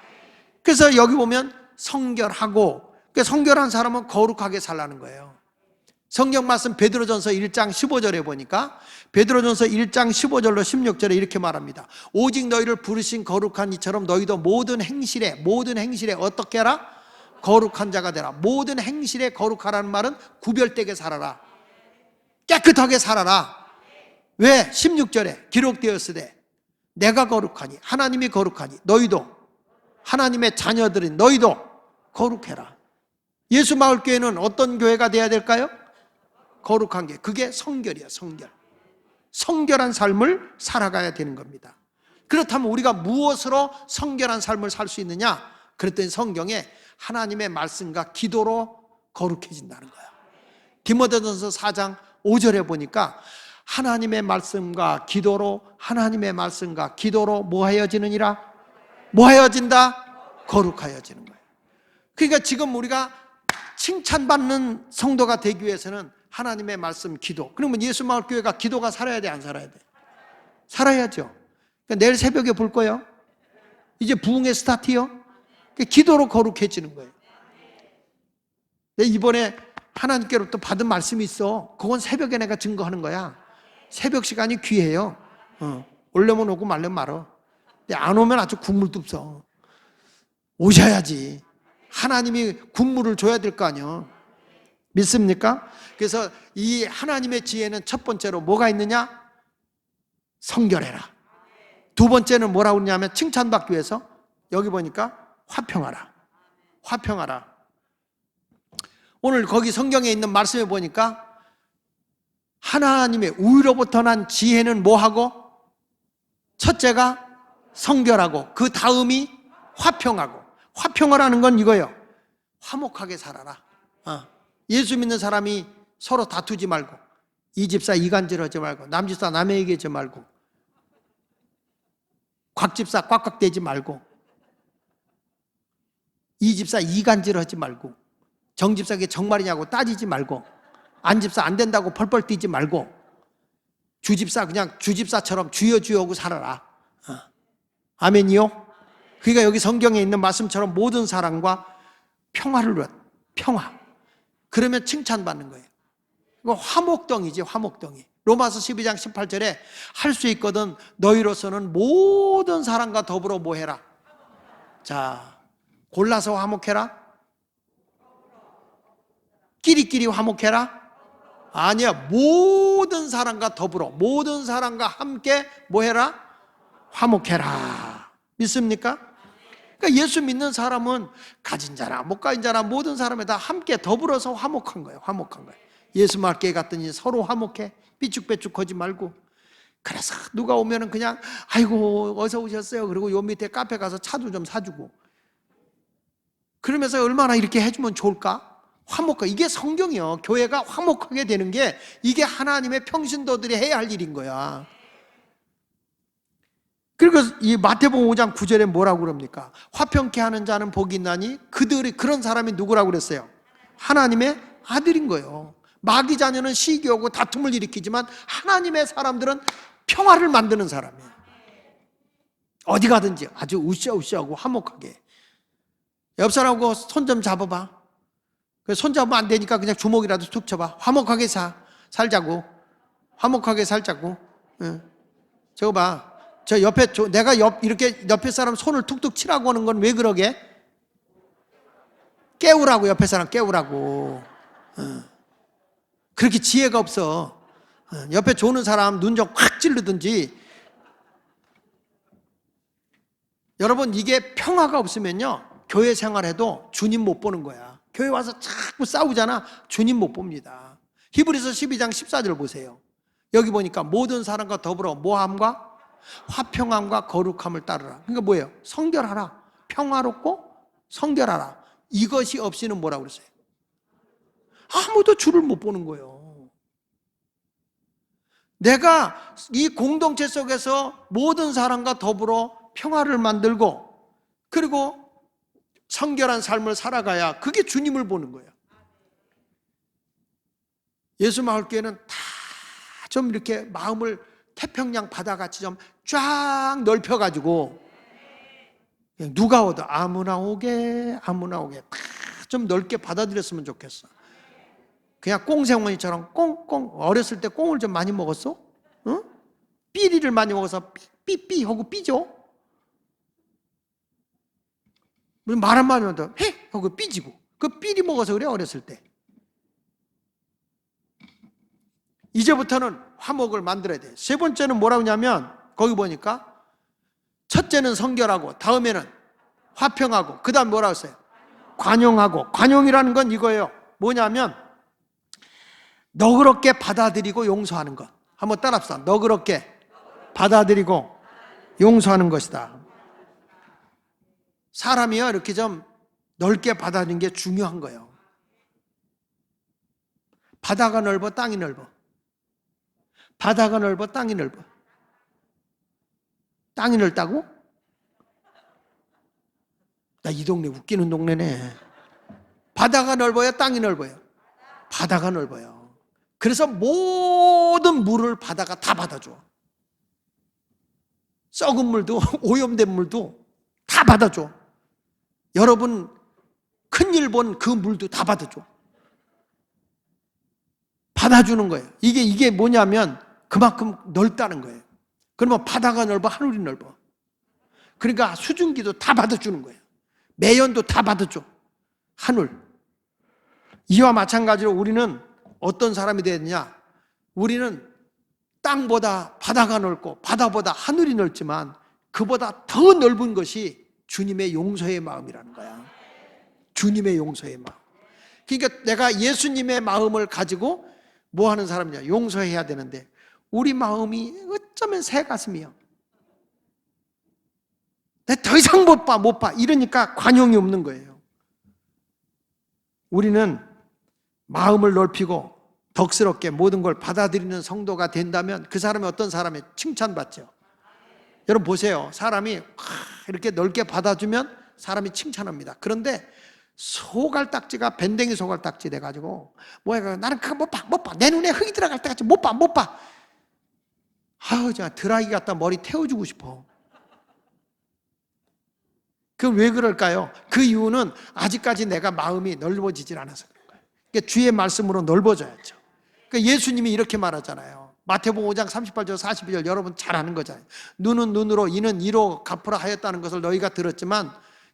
그래서 여기 보면 성결하고, 성결한 사람은 거룩하게 살라는 거예요. 성경 말씀 베드로전서 1장 15절에 보니까 베드로전서 1장 15절로 16절에 이렇게 말합니다. 오직 너희를 부르신 거룩한 이처럼 너희도 모든 행실에 어떻게 하라? 거룩한 자가 되라. 모든 행실에 거룩하라는 말은 구별되게 살아라. 깨끗하게 살아라. 왜? 16절에 기록되었으되 내가 거룩하니, 하나님이 거룩하니 너희도, 하나님의 자녀들인 너희도 거룩해라. 예수마을교회는 어떤 교회가 돼야 될까요? 거룩한 게, 그게 성결이야. 성결한 삶을 살아가야 되는 겁니다. 그렇다면 우리가 무엇으로 성결한 삶을 살 수 있느냐? 그랬더니 성경에 하나님의 말씀과 기도로 거룩해진다는 거야. 디모데전서 4장 5절에 보니까 하나님의 말씀과 기도로 뭐 하여지느니라? 뭐 하여진다? 거룩하여지는 거예요. 그러니까 지금 우리가 칭찬받는 성도가 되기 위해서는 하나님의 말씀, 기도. 그러면 예수마을교회가 기도가 살아야 돼, 안 살아야 돼? 살아야죠. 그러니까 내일 새벽에 볼 거예요. 이제 부흥의 스타트요. 그러니까 기도로 거룩해지는 거예요. 이번에 하나님께로부터 받은 말씀이 있어. 그건 새벽에 내가 증거하는 거야. 새벽 시간이 귀해요. 오려면 오고 말려면 말어. 근데 안 오면 아주 국물도 없어. 오셔야지. 하나님이 국물을 줘야 될 거 아니야. 믿습니까? 그래서 이 하나님의 지혜는 첫 번째로 뭐가 있느냐? 성결해라. 두 번째는 뭐라고 그러냐면 칭찬받기 위해서 여기 보니까 화평하라. 오늘 거기 성경에 있는 말씀에 보니까 하나님의 우위로부터 난 지혜는 뭐하고? 첫째가 성결하고 그 다음이 화평하고. 화평하라는 건 이거예요. 화목하게 살아라. 예수 믿는 사람이 서로 다투지 말고, 이 집사 이간질하지 말고, 남 집사 남의 얘기하지 말고, 곽 집사 꽉꽉대지 말고, 이 집사 이간질하지 말고, 정집사가 정말이냐고 따지지 말고, 안집사 안 된다고 펄펄 뛰지 말고, 주집사 그냥 주집사처럼 주여 주여 하고 살아라. 아멘이요? 그러니까 여기 성경에 있는 말씀처럼 모든 사람과 평화를 누려. 평화. 그러면 칭찬받는 거예요. 이거 화목덩이지, 화목덩이. 로마서 12장 18절에 할 수 있거든 너희로서는 모든 사람과 더불어 뭐 해라? 자, 골라서 화목해라? 끼리끼리 화목해라? 아니야. 모든 사람과 더불어, 모든 사람과 함께 뭐 해라? 화목해라. 믿습니까? 그러니까 예수 믿는 사람은 가진 자나 못 가진 자나 모든 사람에 다 함께 더불어서 화목한 거예요. 화목한 거예요. 예수 말께 갔더니 서로 화목해. 삐죽빼죽하지 말고. 그래서 누가 오면은 그냥 아이고 어서 오셨어요. 그리고 요 밑에 카페 가서 차도 좀 사주고. 그러면서 얼마나 이렇게 해주면 좋을까? 화목하. 이게 성경이요. 교회가 화목하게 되는 게 이게 하나님의 평신도들이 해야 할 일인 거야. 그리고 이 마태복음 5장 9절에 뭐라고 그럽니까? 화평케 하는 자는 복이 있나니 그들이 그런 사람이 누구라고 그랬어요? 하나님의 아들인 거예요. 마귀 자녀는 시기하고 다툼을 일으키지만 하나님의 사람들은 평화를 만드는 사람이에요. 어디 가든지 아주 으쌰으쌰하고 화목하게. 옆 사람하고 손 좀 잡아봐. 손 잡으면 안 되니까 그냥 주먹이라도 툭 쳐봐. 화목하게 살자고. 화목하게 살자고. 저거 봐. 저 옆에 내가 이렇게 옆에 사람 손을 툭툭 치라고 하는 건 왜 그러게? 깨우라고. 옆에 사람 깨우라고. 그렇게 지혜가 없어. 옆에 조는 사람 눈 좀 확 찌르든지. 여러분, 이게 평화가 없으면요 교회 생활해도 주님 못 보는 거야. 교회 와서 자꾸 싸우잖아. 주님 못 봅니다. 히브리서 12장 14절 보세요. 여기 보니까 모든 사람과 더불어 모함과 화평함과 거룩함을 따르라. 그러니까 뭐예요? 성결하라. 평화롭고 성결하라. 이것이 없이는 뭐라고 그랬어요? 아무도 주를 못 보는 거예요. 내가 이 공동체 속에서 모든 사람과 더불어 평화를 만들고 그리고 성결한 삶을 살아가야 그게 주님을 보는 거예요. 예수 마을교회는 다 좀 이렇게 마음을 태평양 바다같이 좀 쫙 넓혀가지고 누가 오도 아무나 오게 다 좀 넓게 받아들였으면 좋겠어. 그냥 꽁생원이처럼 꽁꽁. 어렸을 때 꽁을 좀 많이 먹었어? 응? 삐리를 많이 먹어서 삐삐 하고 삐져. 말 한마디 하면 해 하고 삐지고. 그 삐리 먹어서 그래. 어렸을 때. 이제부터는 화목을 만들어야 돼. 세 번째는 뭐라고 하냐면 거기 보니까 첫째는 성결하고 다음에는 화평하고 그 다음 뭐라고 했어요? 관용하고. 관용이라는 건 이거예요. 뭐냐면 너그럽게 받아들이고 용서하는 것. 한번 따라합시다. 너그럽게 받아들이고 용서하는 것이다. 사람이요 이렇게 좀 넓게 받아들이는 게 중요한 거예요. 바다가 넓어 땅이 넓어. 바다가 넓어 땅이 넓어. 땅이 넓다고? 나 이 동네 웃기는 동네네. 바다가 넓어요 땅이 넓어요? 바다가 넓어요. 그래서 모든 물을 바다가 다 받아줘. 썩은 물도 오염된 물도 다 받아줘. 여러분 큰일 본 그 물도 다 받아줘. 받아주는 거예요. 이게 뭐냐면 그만큼 넓다는 거예요. 그러면 바다가 넓어 하늘이 넓어. 그러니까 수증기도 다 받아주는 거예요. 매연도 다 받아줘. 하늘. 이와 마찬가지로 우리는 어떤 사람이 되느냐? 우리는 땅보다 바다가 넓고 바다보다 하늘이 넓지만 그보다 더 넓은 것이 주님의 용서의 마음이라는 거야. 주님의 용서의 마음. 그러니까 내가 예수님의 마음을 가지고 뭐 하는 사람이냐? 용서해야 되는데 우리 마음이 어쩌면 새 가슴이야. 내가 더 이상 못 봐. 이러니까 관용이 없는 거예요. 우리는 마음을 넓히고 덕스럽게 모든 걸 받아들이는 성도가 된다면 그 사람이 어떤 사람이 칭찬받죠. 여러분 보세요. 사람이 이렇게 넓게 받아주면 사람이 칭찬합니다. 그런데 소갈딱지가 밴댕이 소갈딱지 돼가지고 뭐야, 나는 그거 못 봐. 내 눈에 흙이 들어갈 때까지 못 봐. 아유, 저 드라이기 갖다 머리 태워주고 싶어. 그 왜 그럴까요? 그 이유는 아직까지 내가 마음이 넓어지질 않아서 그런 거예요. 그러니까 주의 말씀으로 넓어져야죠. 그러니까 예수님이 이렇게 말하잖아요. 마태복음 5장 38절 42절 여러분 잘 아는 거잖아요. 눈은 눈으로 이는 이로 갚으라 하였다는 것을 너희가 들었지만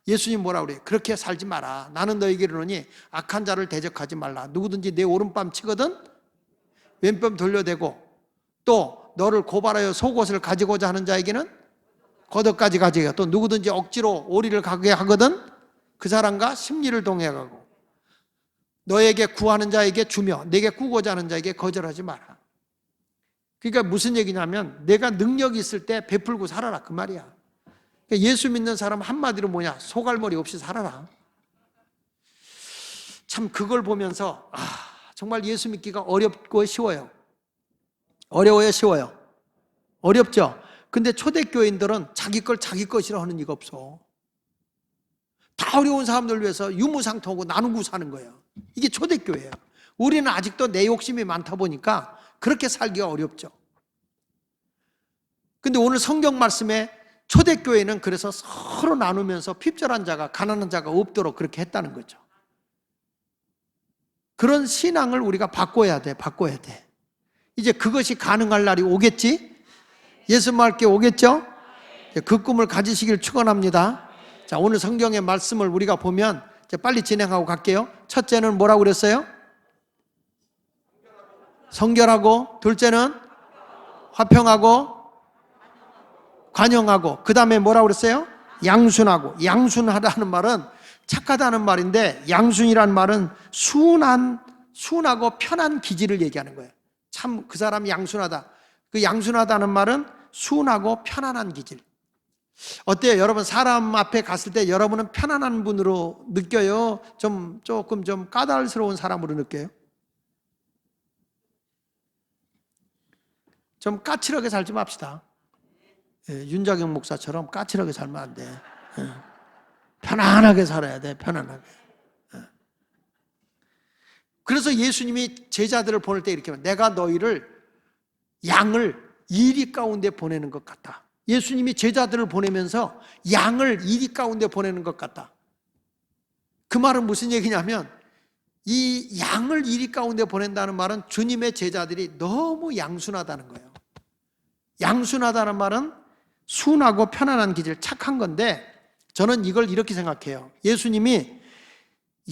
예수님 뭐라 그래요? 그렇게 살지 마라. 나는 너희에게 이르노니 악한 자를 대적하지 말라. 누구든지 내 오른뺨 치거든 왼뺨 돌려대고 또 너를 고발하여 속옷을 가지고자 하는 자에게는 겉옷까지 가지고 또 누구든지 억지로 오리를 가게 하거든 그 사람과 심리를 동행하고 너에게 구하는 자에게 주며 내게 구고자 하는 자에게 거절하지 마라. 그러니까 무슨 얘기냐면 내가 능력이 있을 때 베풀고 살아라 그 말이야. 그러니까 예수 믿는 사람 한마디로 뭐냐? 소갈머리 없이 살아라. 참 그걸 보면서 정말 예수 믿기가 어렵고 쉬워요. 어려워요, 쉬워요? 어렵죠? 근데 초대교인들은 자기 걸 자기 것이라 하는 이가 없어. 다 어려운 사람들 위해서 유무상통하고 나누고 사는 거예요. 이게 초대교회예요. 우리는 아직도 내 욕심이 많다 보니까 그렇게 살기가 어렵죠. 근데 오늘 성경 말씀에 초대교회는 그래서 서로 나누면서 핍절한 자가 가난한 자가 없도록 그렇게 했다는 거죠. 그런 신앙을 우리가 바꿔야 돼. 이제 그것이 가능할 날이 오겠지? 예수 말께 오겠죠? 그 꿈을 가지시길 축원합니다. 자, 오늘 성경의 말씀을 우리가 보면 이제 빨리 진행하고 갈게요. 첫째는 뭐라고 그랬어요? 성결하고, 둘째는 화평하고 관용하고, 그 다음에 뭐라고 그랬어요? 양순하고. 양순하다는 말은 착하다는 말인데 양순이라는 말은 순하고 편한 기질을 얘기하는 거예요. 참 그 사람이 양순하다. 그 양순하다는 말은 순하고 편안한 기질. 어때요? 여러분 사람 앞에 갔을 때 여러분은 편안한 분으로 느껴요? 조금 까다로운 사람으로 느껴요? 좀 까칠하게 살지 맙시다. 윤자경 목사처럼 까칠하게 살면 안 돼. 편안하게 살아야 돼. 편안하게. 그래서 예수님이 제자들을 보낼 때 이렇게 말해요. 내가 너희를 양을 이리 가운데 보내는 것 같다. 예수님이 제자들을 보내면서 양을 이리 가운데 보내는 것 같다. 그 말은 무슨 얘기냐면 이 양을 이리 가운데 보낸다는 말은 주님의 제자들이 너무 양순하다는 거예요. 양순하다는 말은 순하고 편안한 기질, 착한 건데 저는 이걸 이렇게 생각해요. 예수님이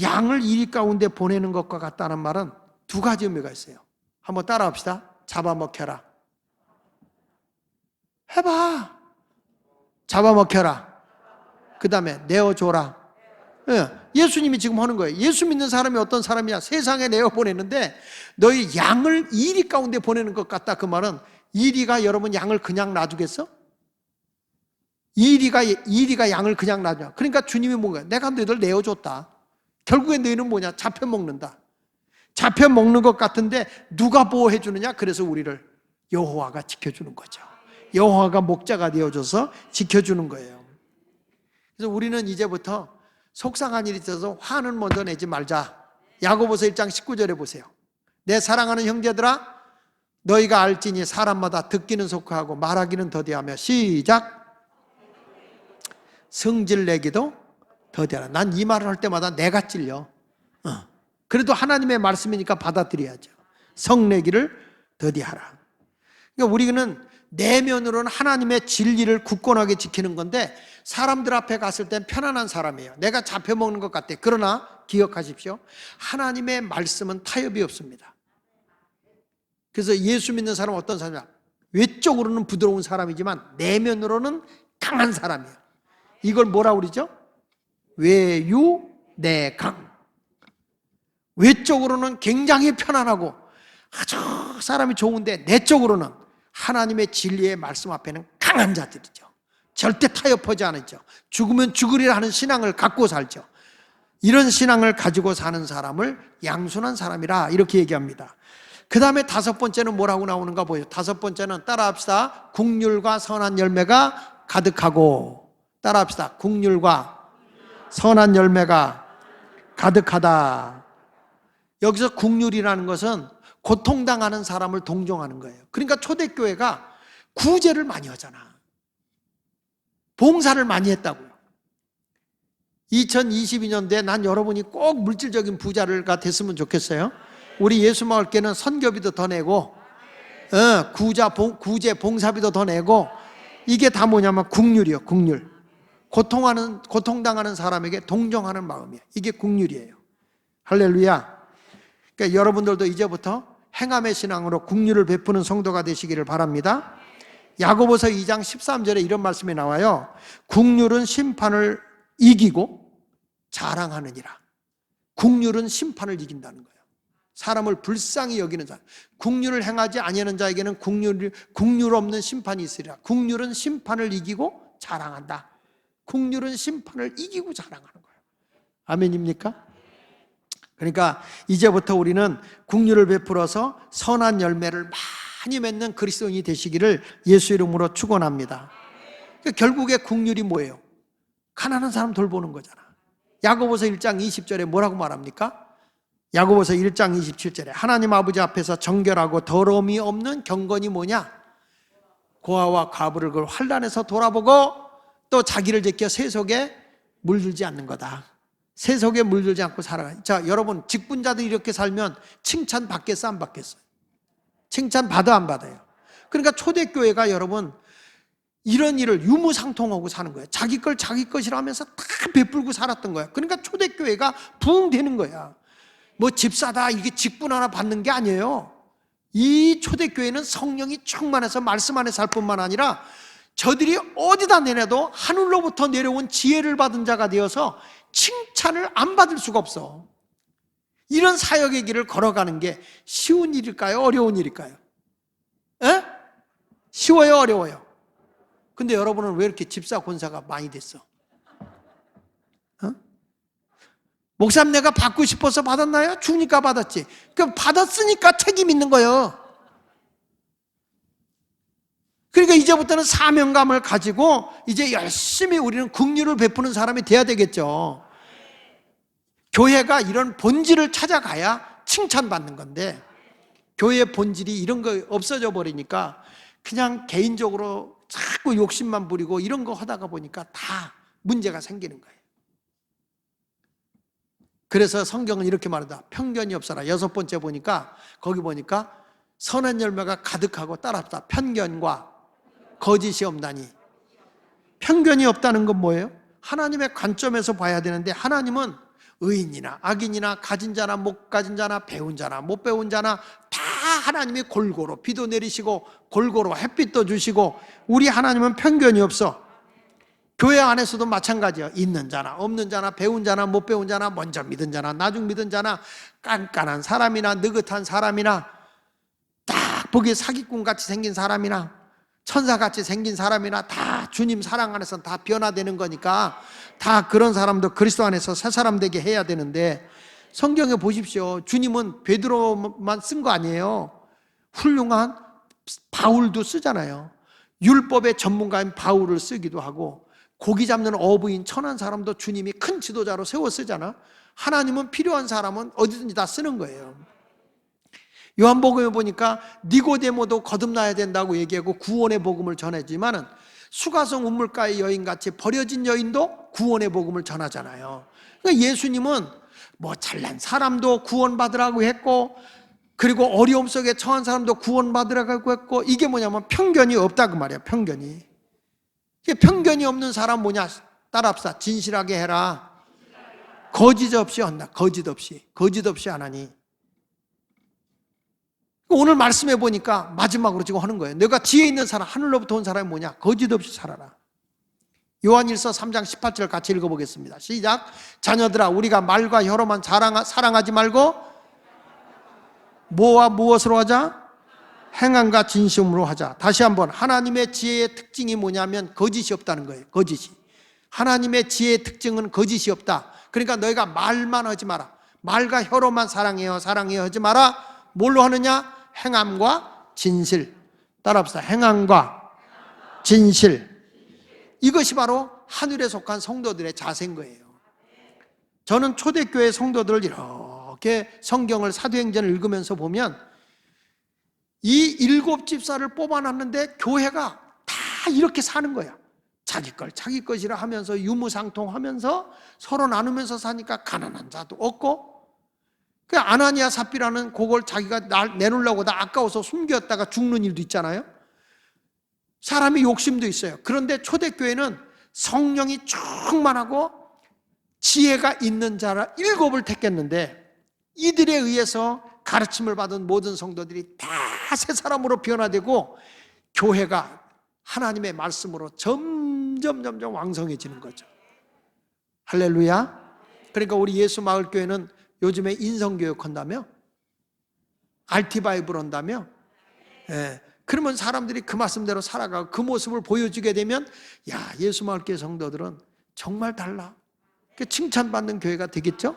양을 이리 가운데 보내는 것과 같다는 말은 두 가지 의미가 있어요. 한번 따라합시다. 잡아먹혀라. 해봐. 잡아먹혀라. 그 다음에 내어줘라. 예수님이 지금 하는 거예요. 예수 믿는 사람이 어떤 사람이냐? 세상에 내어보내는데 너희 양을 이리 가운데 보내는 것 같다. 그 말은 이리가 여러분 양을 그냥 놔두겠어? 이리가 양을 그냥 놔두냐? 그러니까 주님이 뭔가 내가 너희들 내어줬다. 결국에 너희는 뭐냐? 잡혀먹는다. 잡혀먹는 것 같은데 누가 보호해 주느냐? 그래서 우리를 여호와가 지켜주는 거죠. 여호와가 목자가 되어줘서 지켜주는 거예요. 그래서 우리는 이제부터 속상한 일이 있어서 화는 먼저 내지 말자. 야고보서 1장 19절에 보세요. 내 사랑하는 형제들아 너희가 알지니 사람마다 듣기는 속하고 말하기는 더디하며 시작. 성질내기도 더디하라. 난 이 말을 할 때마다 내가 찔려. 그래도 하나님의 말씀이니까 받아들여야죠. 성내기를 더디하라. 그러니까 우리는 내면으로는 하나님의 진리를 굳건하게 지키는 건데 사람들 앞에 갔을 땐 편안한 사람이에요. 내가 잡혀먹는 것 같아. 그러나 기억하십시오. 하나님의 말씀은 타협이 없습니다. 그래서 예수 믿는 사람은 어떤 사람이야? 외적으로는 부드러운 사람이지만 내면으로는 강한 사람이에요. 이걸 뭐라고 그러죠? 외유내강. 외적으로는 굉장히 편안하고 아주 사람이 좋은데 내적으로는 하나님의 진리의 말씀 앞에는 강한 자들이죠. 절대 타협하지 않았죠. 죽으면 죽으리라 하는 신앙을 갖고 살죠. 이런 신앙을 가지고 사는 사람을 양순한 사람이라 이렇게 얘기합니다. 그 다음에 다섯 번째는 뭐라고 나오는가 보여요. 다섯 번째는 따라합시다. 국률과 선한 열매가 가득하고. 따라합시다. 국률과 선한 열매가 가득하다. 여기서 국률이라는 것은 고통당하는 사람을 동정하는 거예요. 그러니까 초대교회가 구제를 많이 하잖아. 봉사를 많이 했다고요. 2022년도에 난 여러분이 꼭 물질적인 부자가 됐으면 좋겠어요. 우리 예수마을교회는 선교비도 더 내고 구제 봉사비도 더 내고, 이게 다 뭐냐면 국률이요. 국률. 고통당하는 사람에게 동정하는 마음이에요. 이게 국률이에요. 할렐루야. 그러니까 여러분들도 이제부터 행함의 신앙으로 국률을 베푸는 성도가 되시기를 바랍니다. 야고보서 2장 13절에 이런 말씀이 나와요. 국률은 심판을 이기고 자랑하느니라. 국률은 심판을 이긴다는 거예요. 사람을 불쌍히 여기는 자, 국률을 행하지 아니하는 자에게는 국률 없는 심판이 있으리라. 국률은 심판을 이기고 자랑한다. 국률은 심판을 이기고 자랑하는 거예요. 아멘입니까? 그러니까 이제부터 우리는 국률을 베풀어서 선한 열매를 많이 맺는 그리스도인이 되시기를 예수 이름으로 축원합니다. 그러니까 결국에 국률이 뭐예요? 가난한 사람 돌보는 거잖아. 야고보서 1장 20절에 뭐라고 말합니까? 야고보서 1장 27절에 하나님 아버지 앞에서 정결하고 더러움이 없는 경건이 뭐냐? 고아와 과부를 그 환난에서 돌아보고 또 자기를 지켜 세속에 물들지 않는 거다. 세속에 물들지 않고 살아가. 자, 여러분, 직분자들이 이렇게 살면 칭찬 받겠어, 안 받겠어요? 칭찬 받아, 안 받아요? 그러니까 초대교회가 여러분 이런 일을 유무상통하고 사는 거예요. 자기 걸 자기 것이라 하면서 다 베풀고 살았던 거예요. 그러니까 초대교회가 부흥되는 거야. 뭐 집사다 이게 직분 하나 받는 게 아니에요. 이 초대교회는 성령이 충만해서 말씀 안에 살 뿐만 아니라 저들이 어디다 내려도 하늘로부터 내려온 지혜를 받은 자가 되어서 칭찬을 안 받을 수가 없어. 이런 사역의 길을 걸어가는 게 쉬운 일일까요? 어려운 일일까요? 에? 쉬워요? 어려워요? 근데 여러분은 왜 이렇게 집사 권사가 많이 됐어? 목사님 내가 받고 싶어서 받았나요? 주니까 받았지. 그럼 받았으니까 책임 있는 거예요. 그러니까 이제부터는 사명감을 가지고 이제 열심히 우리는 긍휼을 베푸는 사람이 돼야 되겠죠. 교회가 이런 본질을 찾아가야 칭찬받는 건데 교회의 본질이 이런 거 없어져 버리니까 그냥 개인적으로 자꾸 욕심만 부리고 이런 거 하다가 보니까 다 문제가 생기는 거예요. 그래서 성경은 이렇게 말한다. 편견이 없어라. 6번째 보니까 거기 보니까 선한 열매가 가득하고 따랍다. 편견과 거짓이 없나니. 편견이 없다는 건 뭐예요? 하나님의 관점에서 봐야 되는데 하나님은 의인이나 악인이나 가진 자나 못 가진 자나 배운 자나 못 배운 자나 다 하나님이 골고루 비도 내리시고 골고루 햇빛도 주시고 우리 하나님은 편견이 없어. 교회 안에서도 마찬가지야. 있는 자나 없는 자나 배운 자나 못 배운 자나 먼저 믿은 자나 나중 믿은 자나 깐깐한 사람이나 느긋한 사람이나 딱 보기에 사기꾼같이 생긴 사람이나 천사같이 생긴 사람이나 다 주님 사랑 안에서 다 변화되는 거니까 다 그런 사람도 그리스도 안에서 새 사람 되게 해야 되는데 성경에 보십시오. 주님은 베드로만 쓴 거 아니에요. 훌륭한 바울도 쓰잖아요. 율법의 전문가인 바울을 쓰기도 하고 고기 잡는 어부인 천한 사람도 주님이 큰 지도자로 세워 쓰잖아. 하나님은 필요한 사람은 어디든지 다 쓰는 거예요. 요한복음에 보니까 니고데모도 거듭나야 된다고 얘기하고 구원의 복음을 전하지만은 수가성 우물가의 여인같이 버려진 여인도 구원의 복음을 전하잖아요. 그러니까 예수님은 뭐 잘난 사람도 구원받으라고 했고 그리고 어려움 속에 처한 사람도 구원받으라고 했고 이게 뭐냐면 편견이 없다 그 말이야. 편견이. 편견이 없는 사람 뭐냐? 따라합시다. 진실하게 해라. 거짓 없이 한다. 거짓 없이 안 하니. 오늘 말씀해 보니까 마지막으로 지금 하는 거예요. 내가 지혜 있는 사람, 하늘로부터 온 사람이 뭐냐? 거짓 없이 살아라. 요한일서 3장 18절 같이 읽어보겠습니다. 시작. 자녀들아 우리가 말과 혀로만 사랑하지 말고 뭐와 무엇으로 하자? 행함과 진심으로 하자. 다시 한번 하나님의 지혜의 특징이 뭐냐면 거짓이 없다는 거예요. 거짓이. 하나님의 지혜의 특징은 거짓이 없다. 그러니까 너희가 말만 하지 마라. 말과 혀로만 사랑해요 하지 마라. 뭘로 하느냐? 행함과 진실. 따라합시다. 행함과 진실. 이것이 바로 하늘에 속한 성도들의 자세인 거예요. 저는 초대교회 성도들 이렇게 성경을 사도행전을 읽으면서 보면 이 7집사를 뽑아놨는데 교회가 다 이렇게 사는 거야. 자기 걸 자기 것이라 하면서 유무상통하면서 서로 나누면서 사니까 가난한 자도 없고, 그 아나니아 삽비라는 그걸 자기가 내놓으려고 다 아까워서 숨겼다가 죽는 일도 있잖아요. 사람이 욕심도 있어요. 그런데 초대교회는 성령이 충만하고 지혜가 있는 자라 7을 택했는데 이들에 의해서 가르침을 받은 모든 성도들이 다 새 사람으로 변화되고 교회가 하나님의 말씀으로 점점 왕성해지는 거죠. 할렐루야. 그러니까 우리 예수마을교회는 요즘에 인성교육 한다며, 알티바이블 한다며, 그러면 사람들이 그 말씀대로 살아가고 그 모습을 보여주게 되면 야, 예수마을교회 성도들은 정말 달라, 그 칭찬받는 교회가 되겠죠.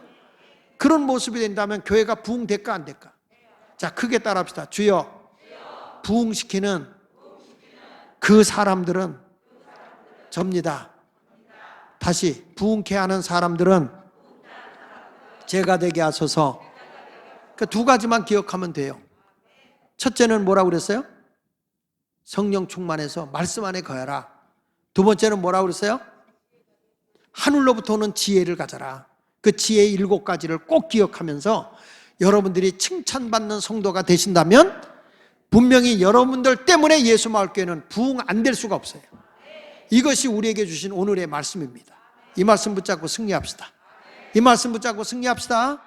그런 모습이 된다면 교회가 부흥될까 안 될까? 자, 크게 따라합시다. 주여, 부흥시키는 그 사람들은 접니다. 다시, 부흥케 하는 사람들은 제가 되게 하소서. 그 두 가지만 기억하면 돼요. 첫째는 뭐라고 그랬어요? 성령 충만해서 말씀 안에 거하라. 두 번째는 뭐라고 그랬어요? 하늘로부터 오는 지혜를 가져라. 그 지혜의 7가지를 꼭 기억하면서 여러분들이 칭찬받는 성도가 되신다면 분명히 여러분들 때문에 예수마을교회는 부흥 안 될 수가 없어요. 이것이 우리에게 주신 오늘의 말씀입니다. 이 말씀 붙잡고 승리합시다. 이 말씀 붙잡고 승리합시다.